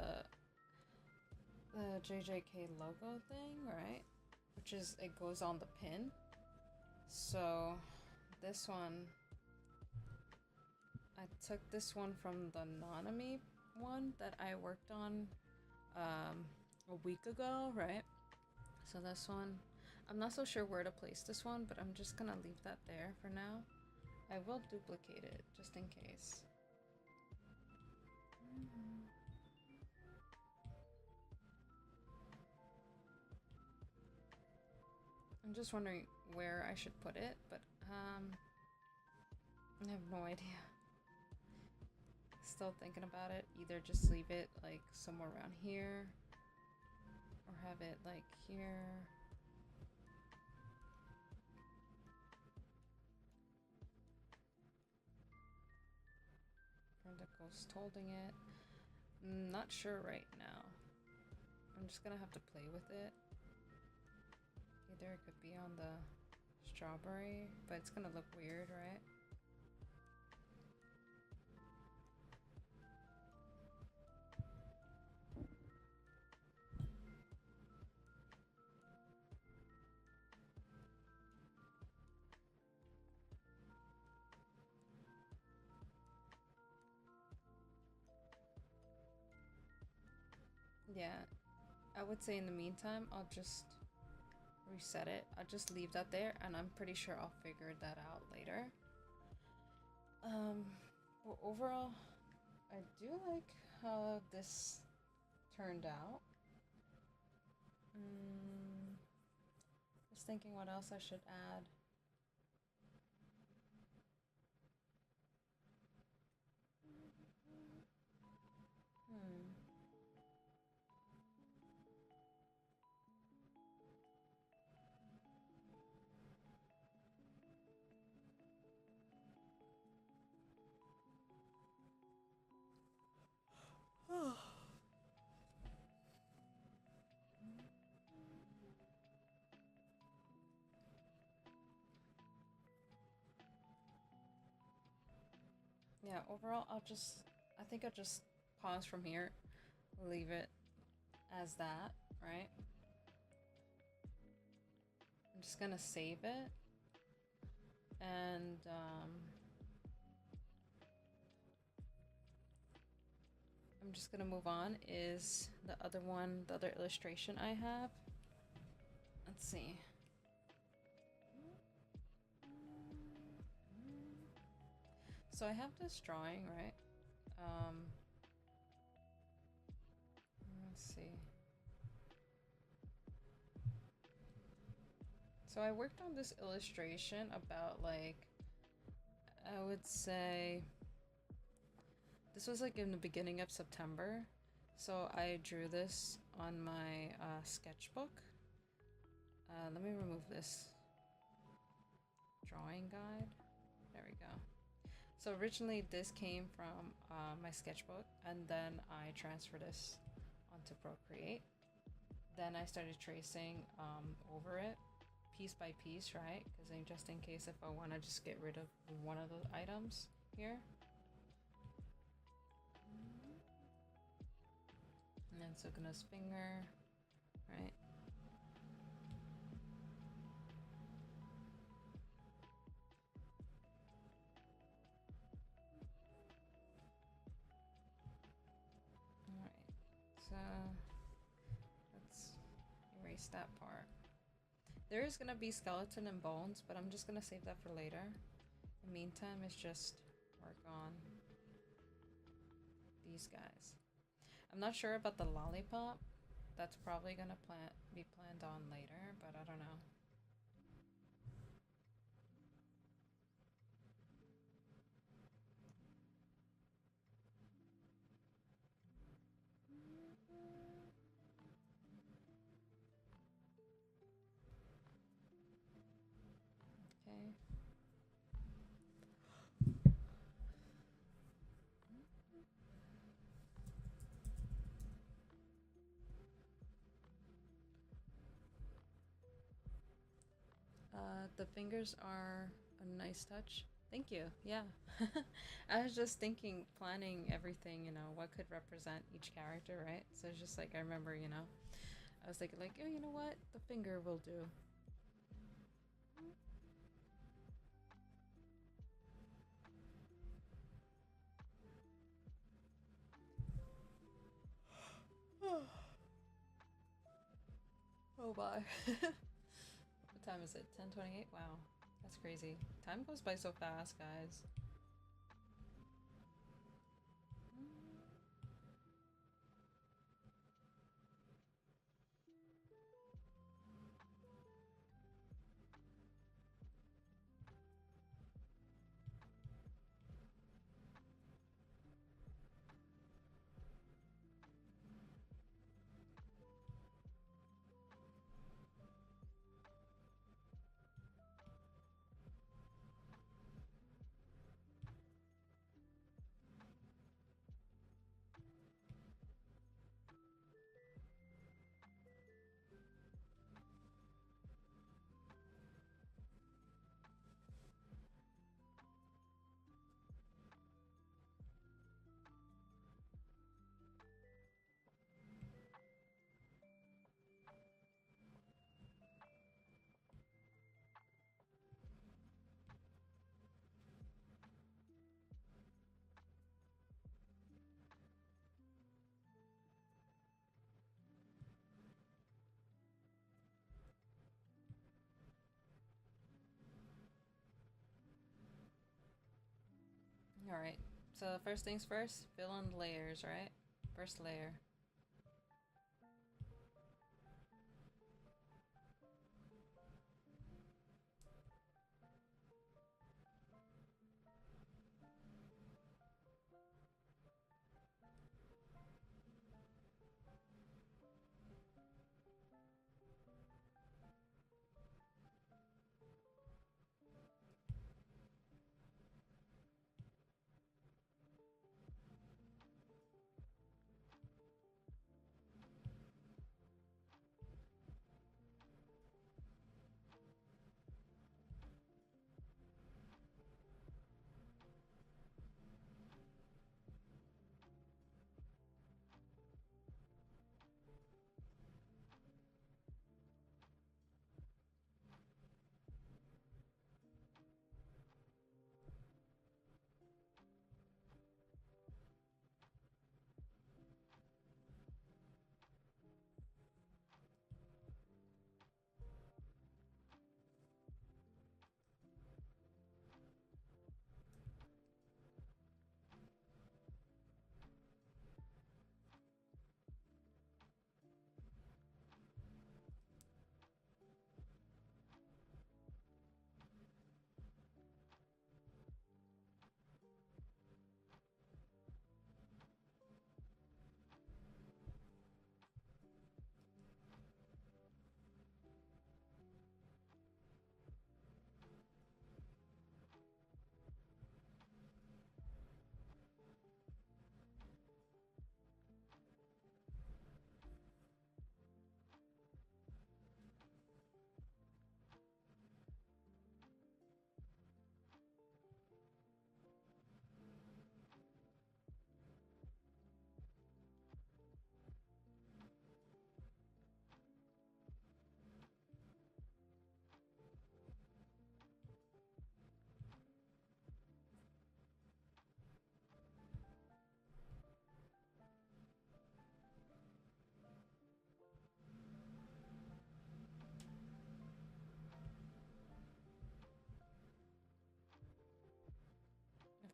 JJK logo thing, right? Which is, it goes on the pin. So this one, I took this one from the Nanami one that I worked on a week ago, right? So this one, I'm not so sure where to place this one, but I'm just gonna leave that there for now. I will duplicate it just in case. I'm just wondering where I should put it, but I have no idea. Still thinking about it. Either just leave it like somewhere around here, or have it like here. Or the ghost holding it. Not sure right now. I'm just gonna have to play with it. Either it could be on the strawberry, but it's gonna look weird, right? Yeah, I would say in the meantime, I'll just reset it. I'll just leave that there, and I'm pretty sure I'll figure that out later. Well, overall, I do like how this turned out. Just thinking what else I should add. Yeah, overall, I think I'll just pause from here, leave it as that, right? I'm just gonna save it, and I'm just gonna move on. Is the other one, the other illustration I have? Let's see. So I have this drawing, right? Let's see. So I worked on this illustration about, like, I would say this was like in the beginning of September. So I drew this on my sketchbook. Let me remove this drawing guide. There we go. So originally this came from my sketchbook, and then I transferred this onto Procreate. Then I started tracing over it piece by piece, right? Because just in case if I want to just get rid of one of the items here. And then Sukuna's finger, right? So let's erase that part. There is gonna be skeleton and bones, but I'm just gonna save that for later. In the meantime, it's just work on these guys. I'm not sure about the lollipop. That's probably gonna be planned on later, but I don't know. Okay. The fingers are a nice touch. Thank you. Yeah. I was just thinking, planning everything, you know, what could represent each character, right? So it's just like, I remember, you know, I was thinking like, oh, you know what? The finger will do. Oh my. What time is it? 10:28? Wow. That's crazy. Time goes by so fast, guys. Alright, so first things first, fill in the layers, right? First layer.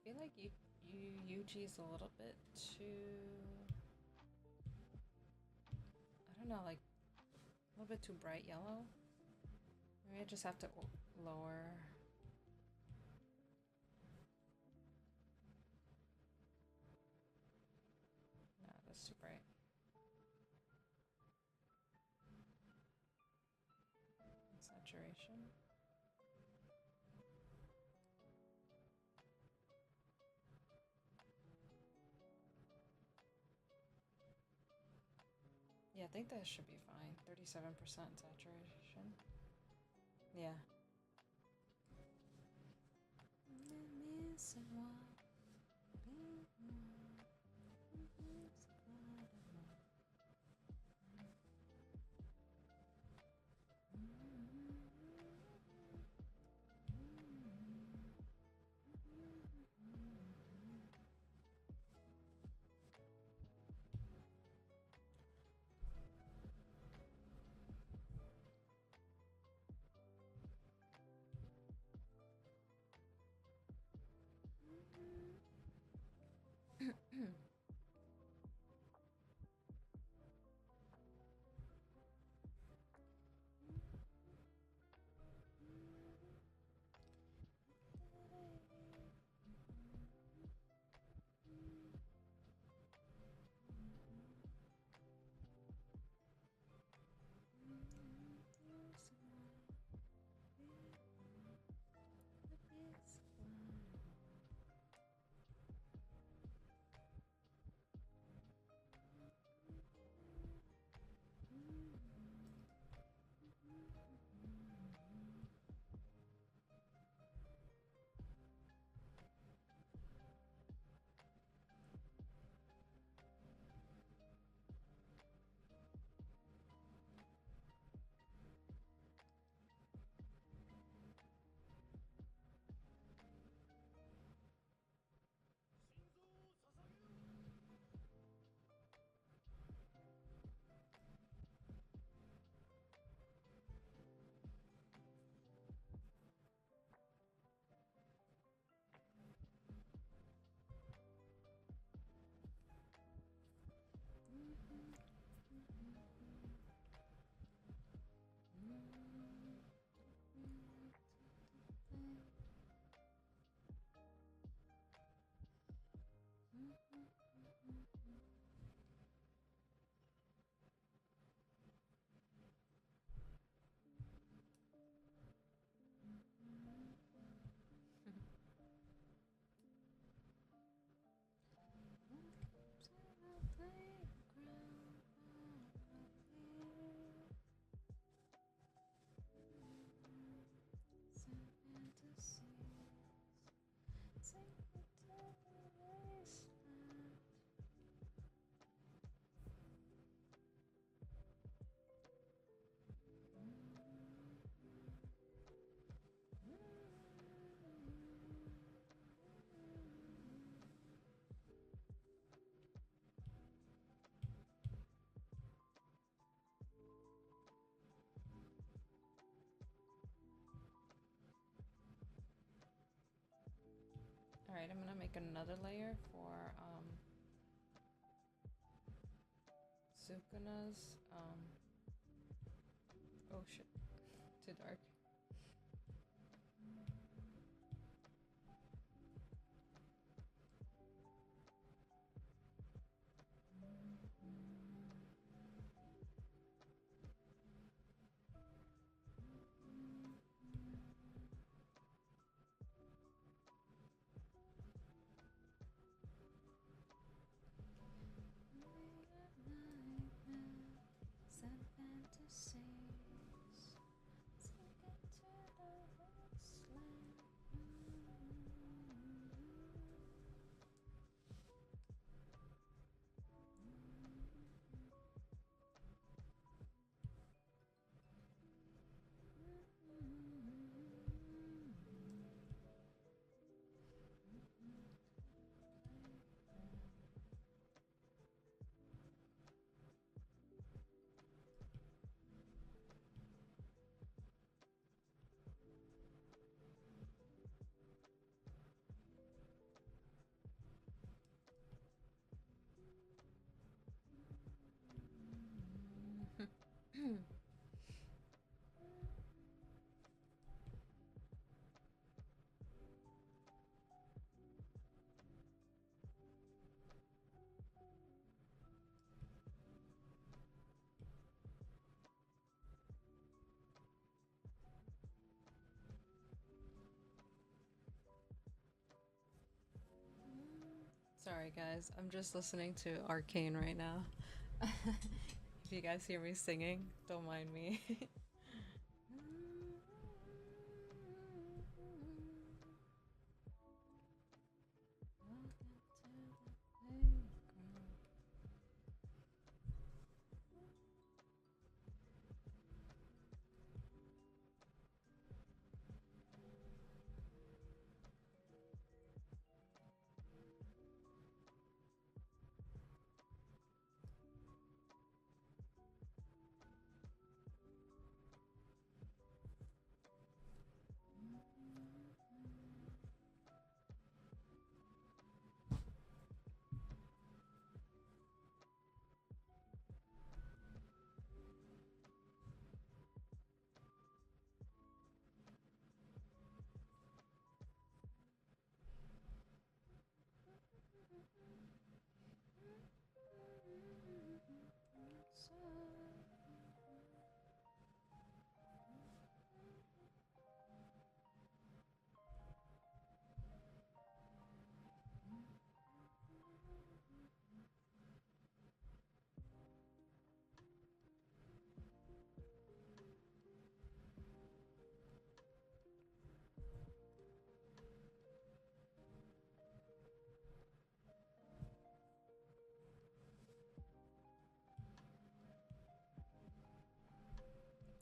feel like Yuji's a little bit too, I don't know, like a little bit too bright yellow. Maybe I just have to lower. No, that's too bright. Saturation. Yeah, I think that should be fine. 37% saturation. Yeah. Alright, I'm gonna make another layer for Sukuna's oh shit, too dark. Sorry, guys. I'm just listening to Arcane right now. If you guys hear me singing, don't mind me.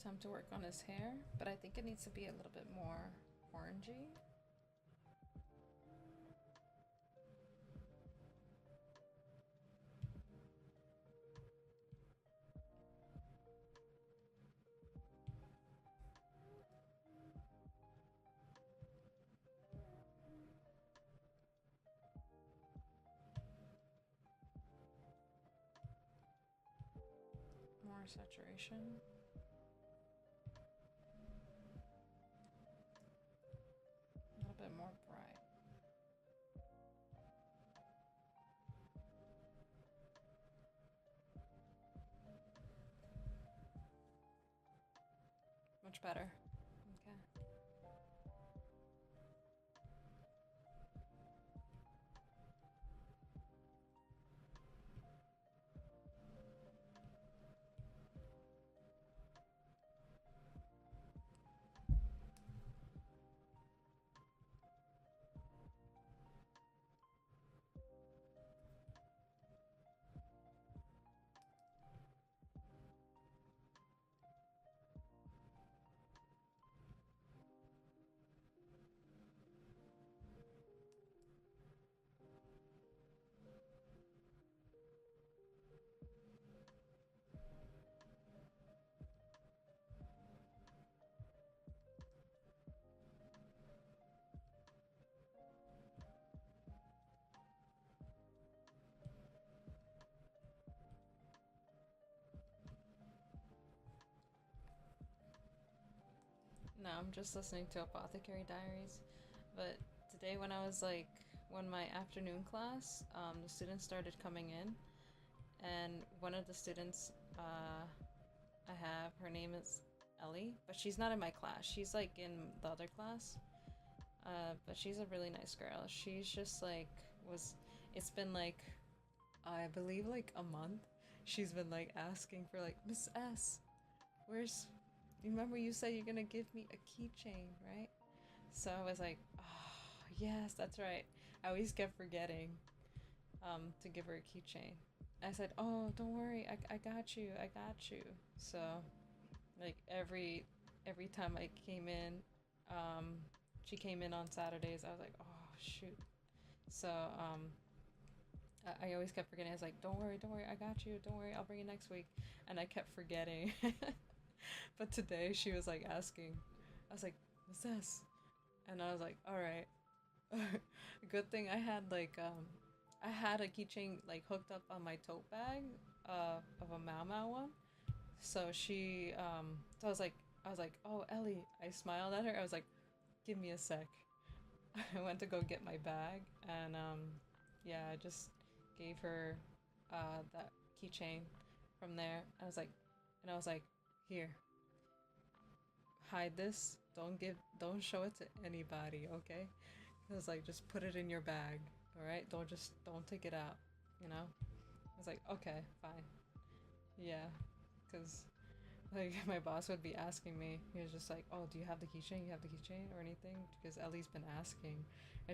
Time to work on his hair, but I think it needs to be a little bit more orangey. More saturation. A little bit more bright. Much better. Okay. No, I'm just listening to Apothecary Diaries. But today, when my afternoon class, the students started coming in, and one of the students, I have, her name is Ellie, but she's not in my class. She's like in the other class. But she's a really nice girl. She's just like, it's been like, I believe like a month. She's been like asking for like, Miss S, where's, you remember you said you're gonna give me a keychain, right? So I was like, oh, yes, that's right. I always kept forgetting to give her a keychain. I said, oh, don't worry, I got you, I got you. So, like, every time I came in, she came in on Saturdays, I was like, oh, shoot. So, I always kept forgetting. I was like, don't worry, I got you, don't worry, I'll bring it next week. And I kept forgetting. But today she was like asking. I was like, what's this? And I was like, alright. Good thing I had I had a keychain like hooked up on my tote bag of a Mau Mau one. So so I was like, oh Ellie. I smiled at her. I was like, give me a sec. I went to go get my bag, and yeah, I just gave her that keychain from there. I was like, here, hide this. Don't show it to anybody, okay? I was like, just put it in your bag. All right, don't take it out, you know. I was like, okay, fine, yeah, because like my boss would be asking me. He was just like, "Oh, do you have the keychain? You have the keychain or anything?" Because Ellie's been asking. I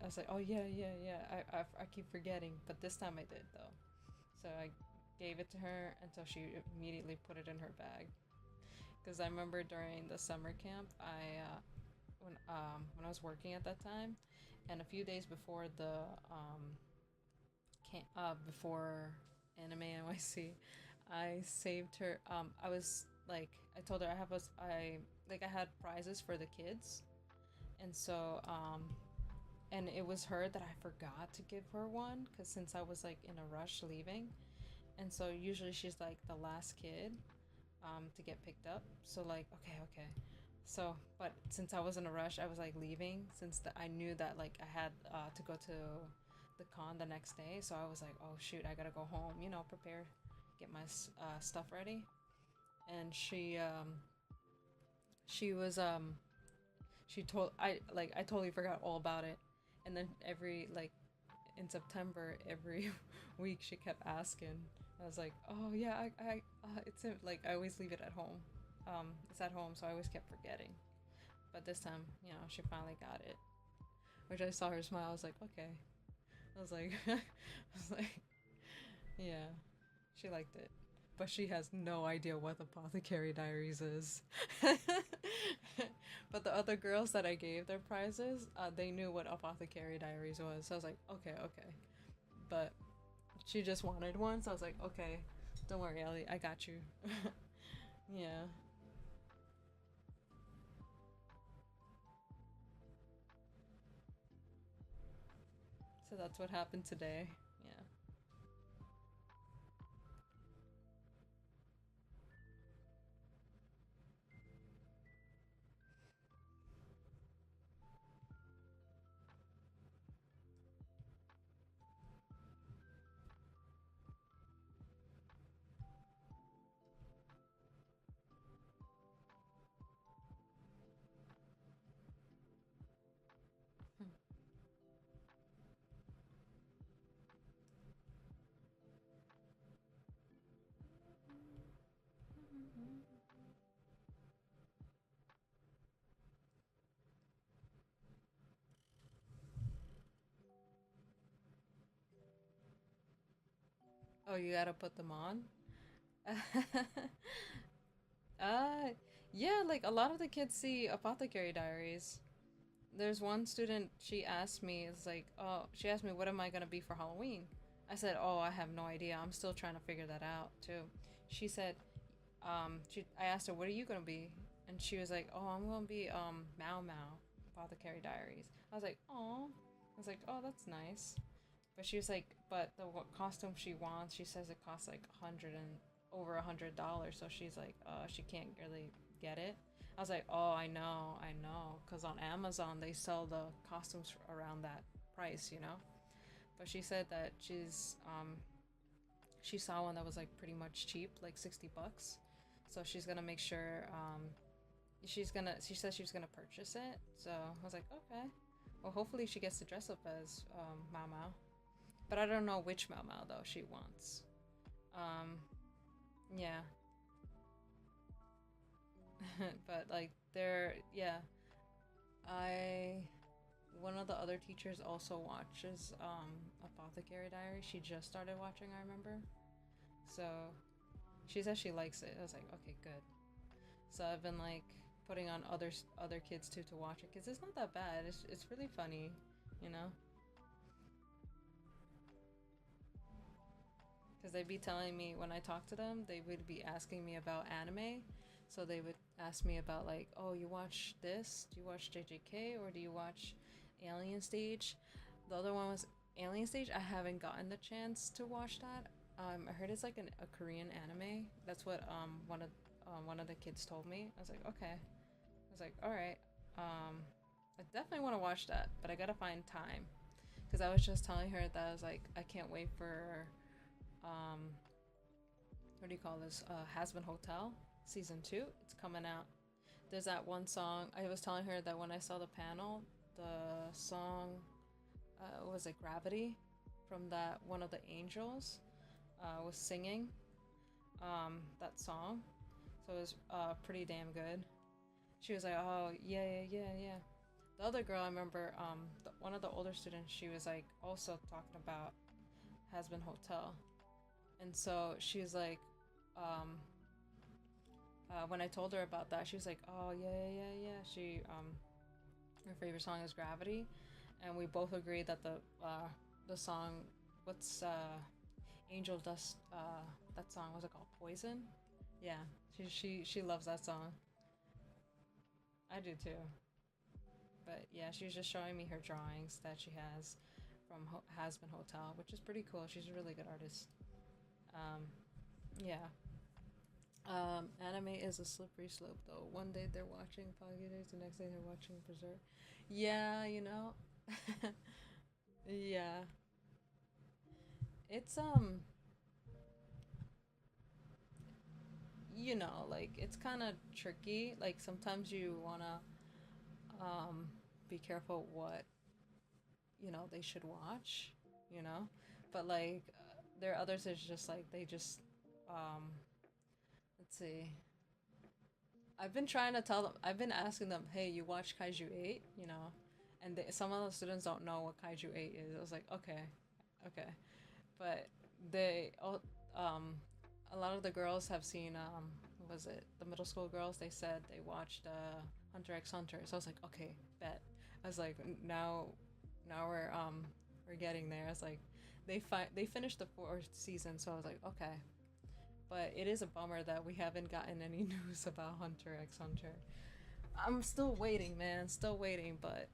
was like, "Oh yeah, yeah, yeah." I keep forgetting, but this time I did though. So I gave it to her until she immediately put it in her bag. Because I remember during the summer camp, when I was working at that time, and a few days before the before Anime NYC, I saved her. I was like, I told her I had prizes for the kids, and so and it was her that I forgot to give her one because since I was like in a rush leaving, and so usually she's like the last kid to get picked up. So like, okay. So, but since I was in a rush, I was like leaving since I knew that like I had to go to the con the next day. So I was like, oh shoot, I gotta go home, prepare, get my stuff ready. And she was she told I totally forgot all about it. And then every like in September, every week she kept asking. I was like, oh yeah, it's like I always leave it at home. It's at home, so I always kept forgetting. But this time, she finally got it. Which I saw her smile. I was like, okay. I was like, I was like, yeah, she liked it. But she has no idea what Apothecary Diaries is. But the other girls that I gave their prizes, they knew what Apothecary Diaries was. So I was like, okay. But she just wanted one, so I was like, okay, don't worry, Ellie, I got you. Yeah. So that's what happened today. Yeah. Oh, you gotta put them on? uh, yeah, like a lot of the kids see Apothecary Diaries. There's one student, she asked me, what am I gonna be for Halloween? I said, oh, I have no idea. I'm still trying to figure that out, too. She said, I asked her, what are you gonna be? And she was like, oh, I'm gonna be, Mau Mau, Apothecary Diaries. I was like, oh. I was like, oh, that's nice. But she was like, but the what costume she wants, she says it costs like over $100. So she's like, she can't really get it. I was like, oh, I know, because on Amazon they sell the costumes around that price, you know. But she said that she saw one that was like pretty much cheap, like $60. So she's gonna make sure she said she was gonna purchase it. So I was like, okay. Well, hopefully she gets to dress up as Mau Mau. But I don't know which Mau Mau though she wants. Um, yeah. But like yeah. I One of the other teachers also watches Apothecary Diary. She just started watching, I remember. So she says she likes it. I was like, okay, good. So I've been like putting on other kids too to watch it because it's not that bad. It's really funny, you know. Because they'd be telling me when I talk to them, they would be asking me about anime. So they would ask me about like, oh, you watch this? Do you watch JJK or do you watch Alien Stage? The other one was Alien Stage. I haven't gotten the chance to watch that. I heard it's like a Korean anime. That's what one of the kids told me. I was like, okay. I was like, all right. I definitely want to watch that, but I gotta find time. Because I was just telling her that I was like, I can't wait for um, what do you call this? Has Been Hotel season 2. It's coming out. There's that one song. I was telling her that when I saw the panel, the song was it Gravity from that one of the angels was singing that song, so it was pretty damn good. She was like, oh yeah, yeah, yeah, yeah. The other girl, I remember, one of the older students, she was like also talking about Has Been Hotel, and so she was like, um, when I told her about that, she was like, oh yeah, yeah, yeah, yeah. Her favorite song is Gravity, and we both agreed that the song, what's Angel Dust, that song, was it called Poison? Yeah, she loves that song. I do too. But yeah, she was just showing me her drawings that she has from Has Been Hotel, which is pretty cool. She's a really good artist. Um, yeah. Anime is a slippery slope, though. One day they're watching Pocket the next day they're watching Berserk. Yeah, you know. Yeah, it's like it's kind of tricky. Like sometimes you wanna um, be careful what they should watch. You know, but like there are others that's just like they just um, let's see. I've been trying to tell them. I've been asking them, "Hey, you watch Kaiju 8?" And some of the students don't know what Kaiju 8 is. I was like, "Okay, okay," but they all, a lot of the girls have seen what was it, the middle school girls? They said they watched Hunter x Hunter. So I was like, "Okay, bet." I was like, now we're getting there. I was like, they finished the fourth season, so I was like, okay. But it is a bummer that we haven't gotten any news about Hunter x Hunter. I'm still waiting, man. Still waiting, but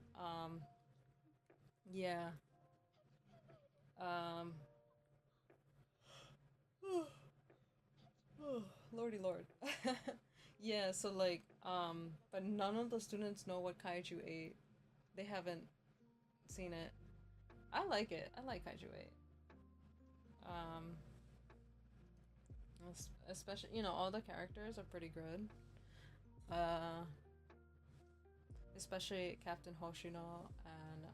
yeah. Um, Lordy Lord. Yeah, so like, but none of the students know what Kaiju 8. They haven't seen it. I like it. I like Kaiju 8. Um, especially, all the characters are pretty good. Uh, especially Captain Hoshino and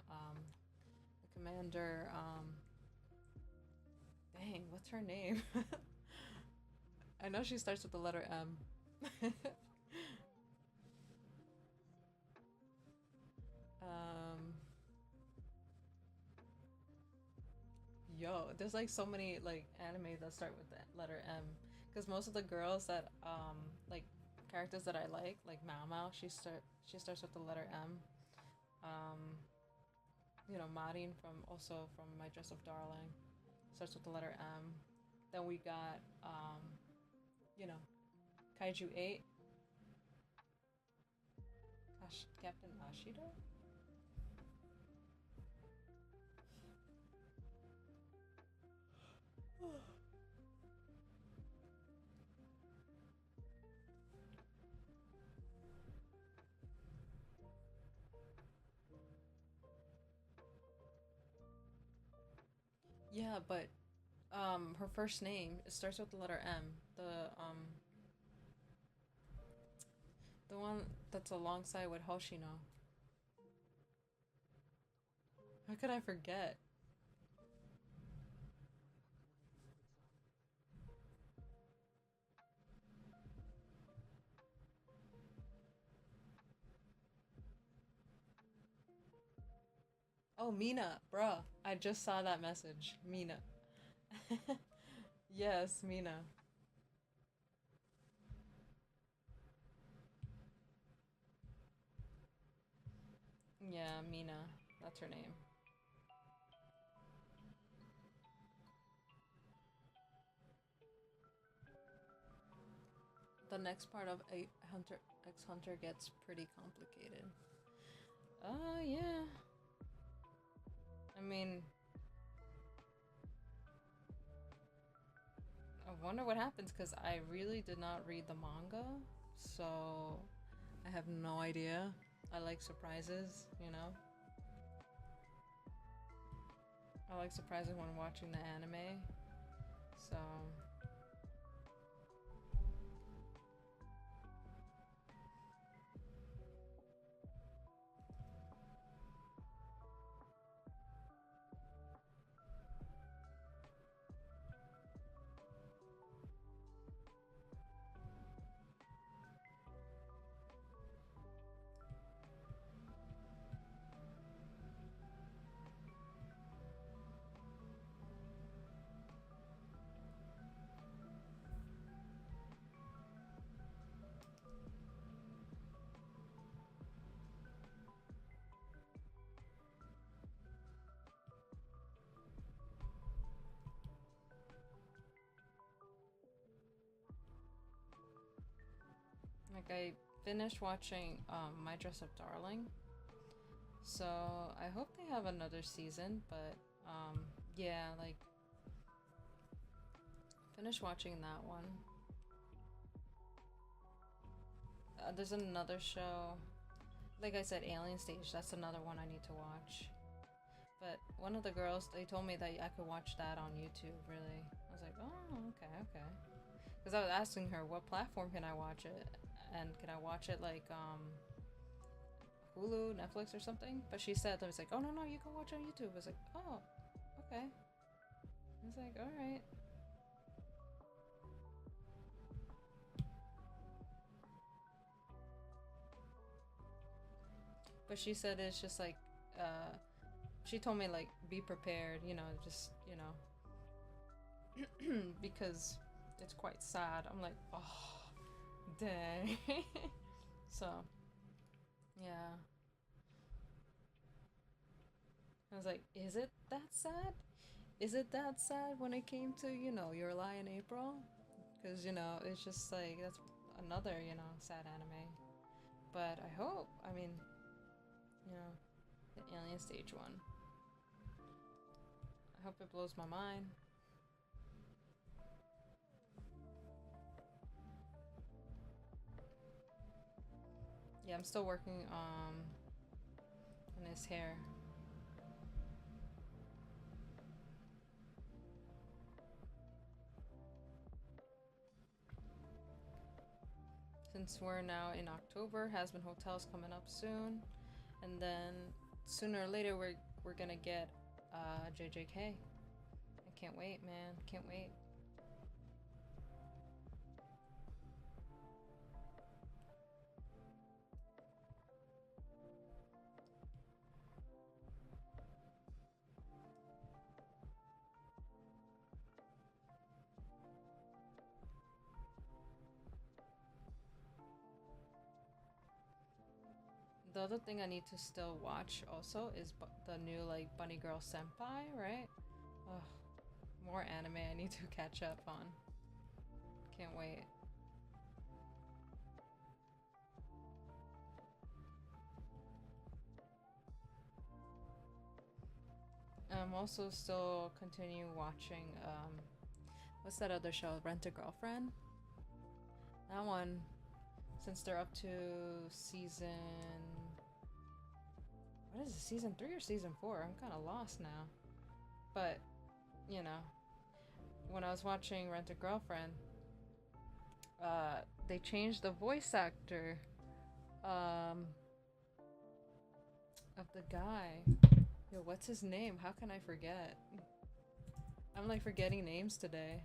the commander. Dang, what's her name? I know she starts with the letter M. um, there's like so many like anime that start with the letter M, because most of the girls that like characters that I like Mao Mao, she starts with the letter M. Um, Marin from My Dress of Darling starts with the letter M. Then we got you know, Kaiju 8, Captain Ashida. Yeah, but her first name, it starts with the letter M. The one that's alongside with Hoshino. How could I forget? Oh, Mina, bruh. I just saw that message. Mina. Yes, Mina. Yeah, Mina. That's her name. The next part of a Hunter X Hunter gets pretty complicated. Yeah. I mean, I wonder what happens because I really did not read the manga, so I have no idea. I like surprises. I like surprises when watching the anime, so Like I finished watching My Dress Up Darling. So I hope they have another season, but yeah, like finished watching that one. There's another show, like I said, Alien Stage. That's another one I need to watch. But one of the girls, they told me that I could watch that on YouTube. Really, I was like, oh, okay, okay. Because I was asking her what platform can I watch it, and can I watch it like Hulu, Netflix, or something? But she said, I was like, oh no, you can watch it on YouTube. I was like, oh, okay. I was like, all right. But she said it's just like, she told me like be prepared, you know, just because it's quite sad. I'm like, oh, dang. So, yeah. I was like, is it that sad? Is it that sad when it came to, Your Lie in April? Because, it's just like, that's another, sad anime. But I hope, I mean, the Alien Stage one. I hope it blows my mind. Yeah, I'm still working on his hair. Since we're now in October, Has-Been Hotel's coming up soon, and then sooner or later we're gonna get JJK. I can't wait, man. Can't wait. The other thing I need to still watch also is the new like Bunny Girl Senpai, right? Ugh, more anime I need to catch up on. Can't wait. I'm also still continuing watching what's that other show? Rent a Girlfriend? That one, since they're up to season, what is it, season 3 or season 4? I'm kind of lost now. But, when I was watching Rent a Girlfriend, they changed the voice actor of the guy. Yo, what's his name? How can I forget? I'm like forgetting names today.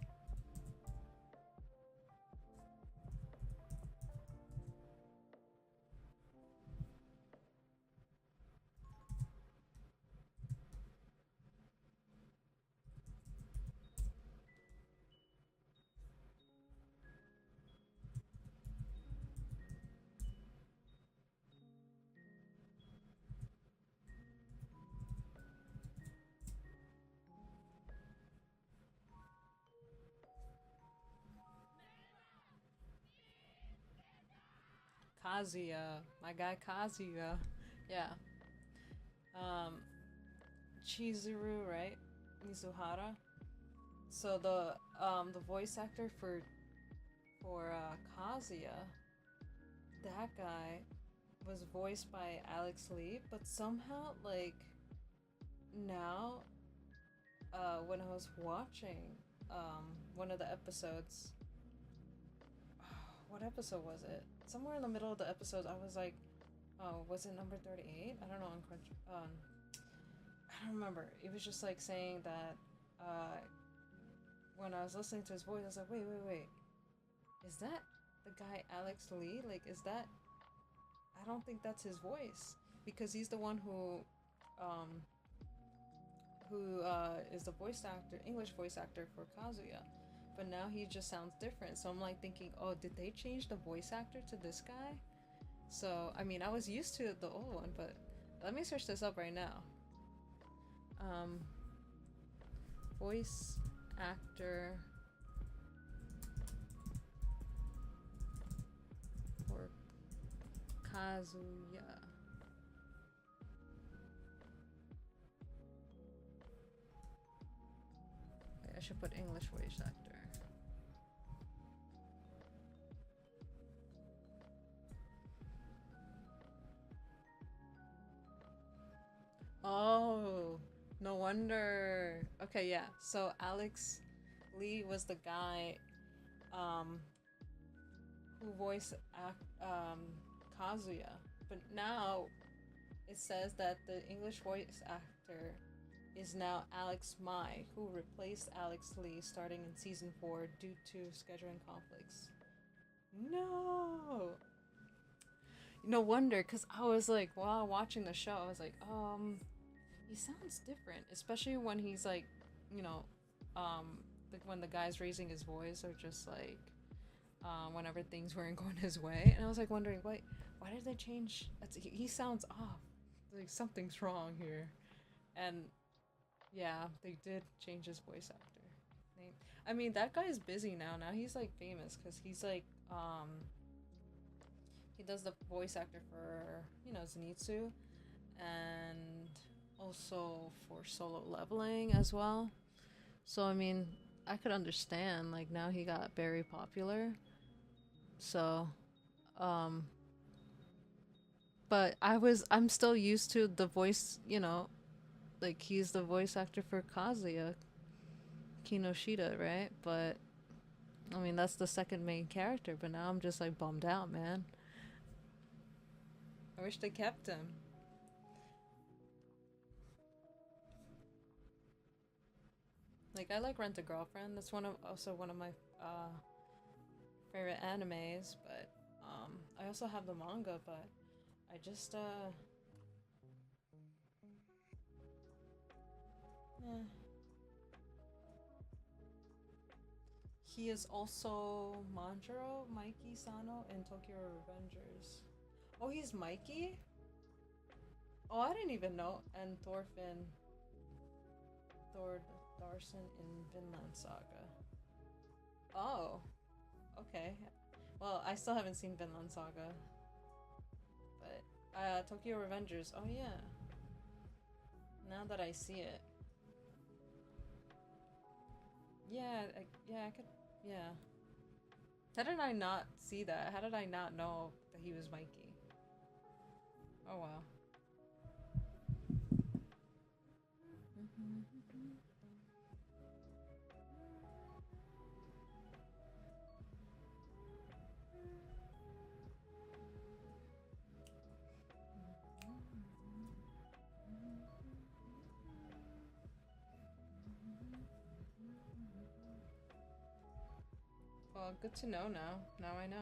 Kazuya, my guy Kazuya. Yeah. Chizuru, right? Mizuhara. So the voice actor for Kazuya, that guy was voiced by Alex Lee, but somehow like now when I was watching one of the episodes, what episode was it? Somewhere in the middle of the episode, I was like, oh, was it number 38? I don't know. I don't remember. It was just like saying that when I was listening to his voice, I was like, wait. Is that the guy Alex Lee? Like, is that? I don't think that's his voice, because he's the one who is the voice actor, English voice actor for Kazuya. But now he just sounds different. So I'm like thinking, oh, did they change the voice actor to this guy? So, I mean, I was used to the old one, but let me search this up right now. Voice actor for Kazuya. Wait, I should put English voice actor. Oh, no wonder. Okay, yeah. So Alex Lee was the guy um who voiced Kazuya. But now it says that the English voice actor is now Alex Mai, who replaced Alex Lee starting in season 4 due to scheduling conflicts. No! No wonder, because I was like, while watching the show, I was like, he sounds different, especially when he's like, you know, like when the guy's raising his voice, or just like, whenever things weren't going his way. And I was like wondering, why did they change? He sounds off. Like something's wrong here. And yeah, they did change his voice actor name. I mean, that guy is busy now. Now he's like famous because he's like, he does the voice actor for, you know, Zenitsu, and also for Solo Leveling as well. So I mean, I could understand, like, now he got very popular. So, um but I'm still used to the voice, you know, like he's the voice actor for Kazuya Kinoshita, right? But I mean, that's the second main character, but now I'm just like bummed out, man. I wish they kept him. Like, I like Rent a Girlfriend. That's also one of my favorite animes, but I also have the manga, but I just eh. He is also Manjiro, Mikey Sano, in Tokyo Revengers. Oh, he's Mikey? Oh, I didn't even know. And Thor Darson in Vinland Saga. Oh, okay. Well, I still haven't seen Vinland Saga. But, Tokyo Revengers. Oh, yeah. Now that I see it. Yeah, I could, yeah. How did I not see that? How did I not know that he was Mikey? Oh, wow. Well, good to know now. Now I know.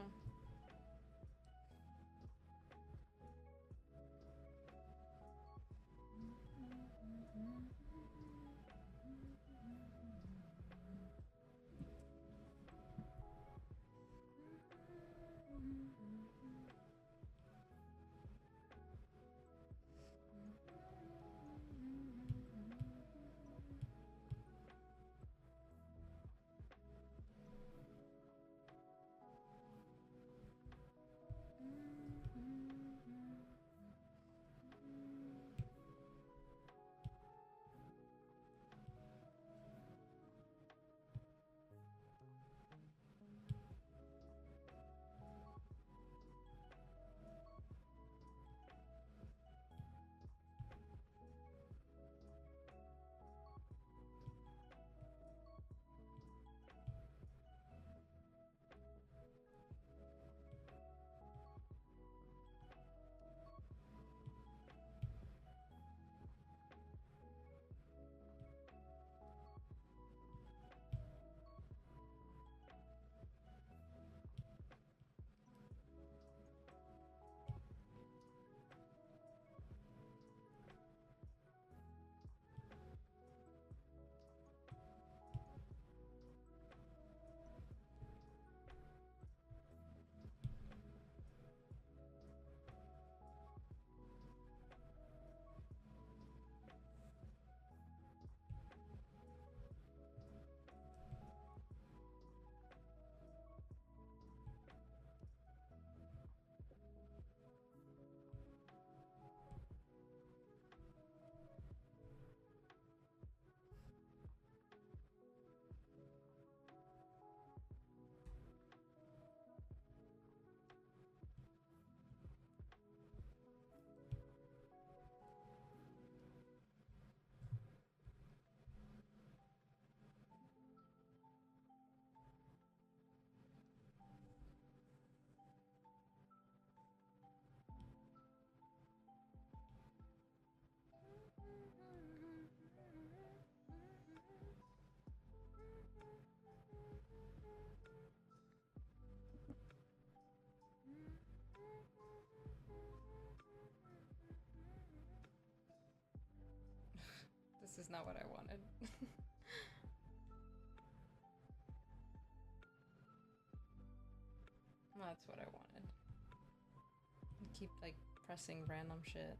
not what I wanted. That's what I wanted. I keep like pressing random shit.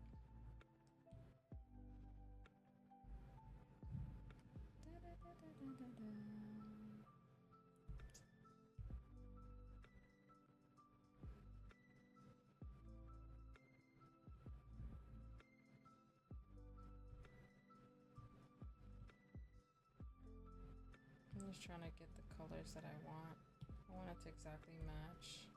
I'm just trying to get the colors that I want. I want it to exactly match.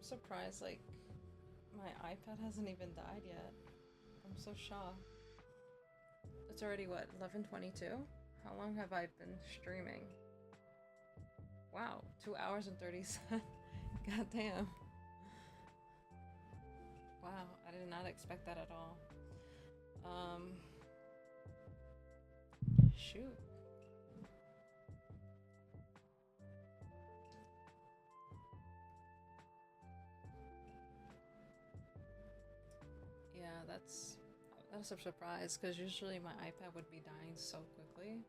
surprised, like, my iPad hasn't even died yet. I'm so shocked. It's already, what, 11:22? How long have I been streaming? Wow, 2 hours and 30 seconds. God damn. Wow, I did not expect that at all. Shoot. Yeah, that's a surprise, because usually my iPad would be dying so quickly.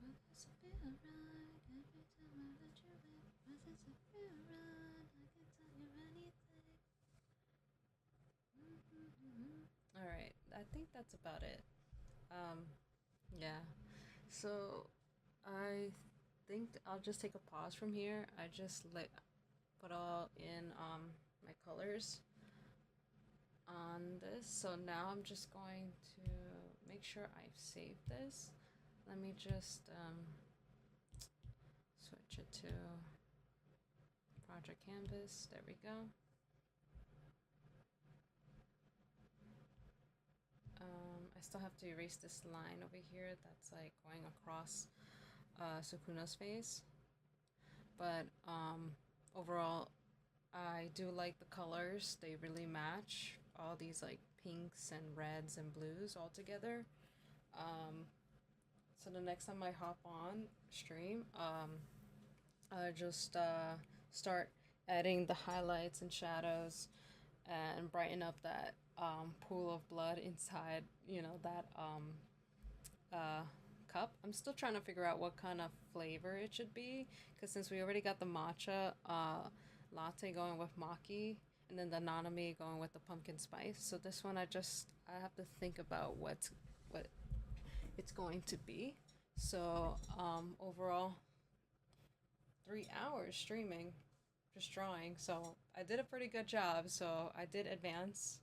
Well, does it feel right every time I let you in? Why does it feel right? I can tell you anything. All right, I think that's about it. Um, yeah. So I think I'll just take a pause from here. I just put all in my colors on this. So now I'm just going to make sure I've saved this. Let me just switch it to project canvas. There we go. I still have to erase this line over here that's like going across Sukuna's face. But overall, I do like the colors. They really match all these like pinks and reds and blues all together. So the next time I hop on stream, I just start adding the highlights and shadows and brighten up that pool of blood inside, that uh, cup. I'm still trying to figure out what kind of flavor it should be, because since we already got the matcha latte going with Maki, and then the nanami going with the pumpkin spice. So this one I have to think about what it's going to be. So overall, 3 hours streaming, just drawing. So I did a pretty good job. So I did advance.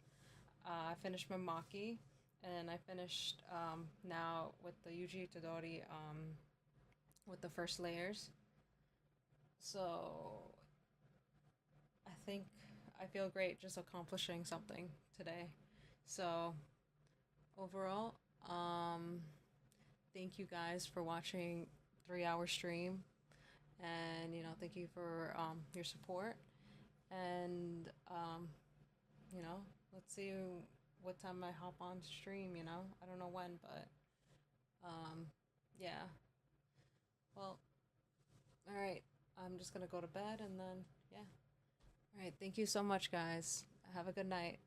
I finished my Maki, and I finished now with the Yuji Todori with the first layers. So I think I feel great just accomplishing something today. So overall, thank you guys for watching 3 hour stream, and thank you for your support, and let's see what time I hop on stream. I don't know when, but yeah. Well, all right. I'm just gonna go to bed, and then yeah. All right. Thank you so much, guys. Have a good night.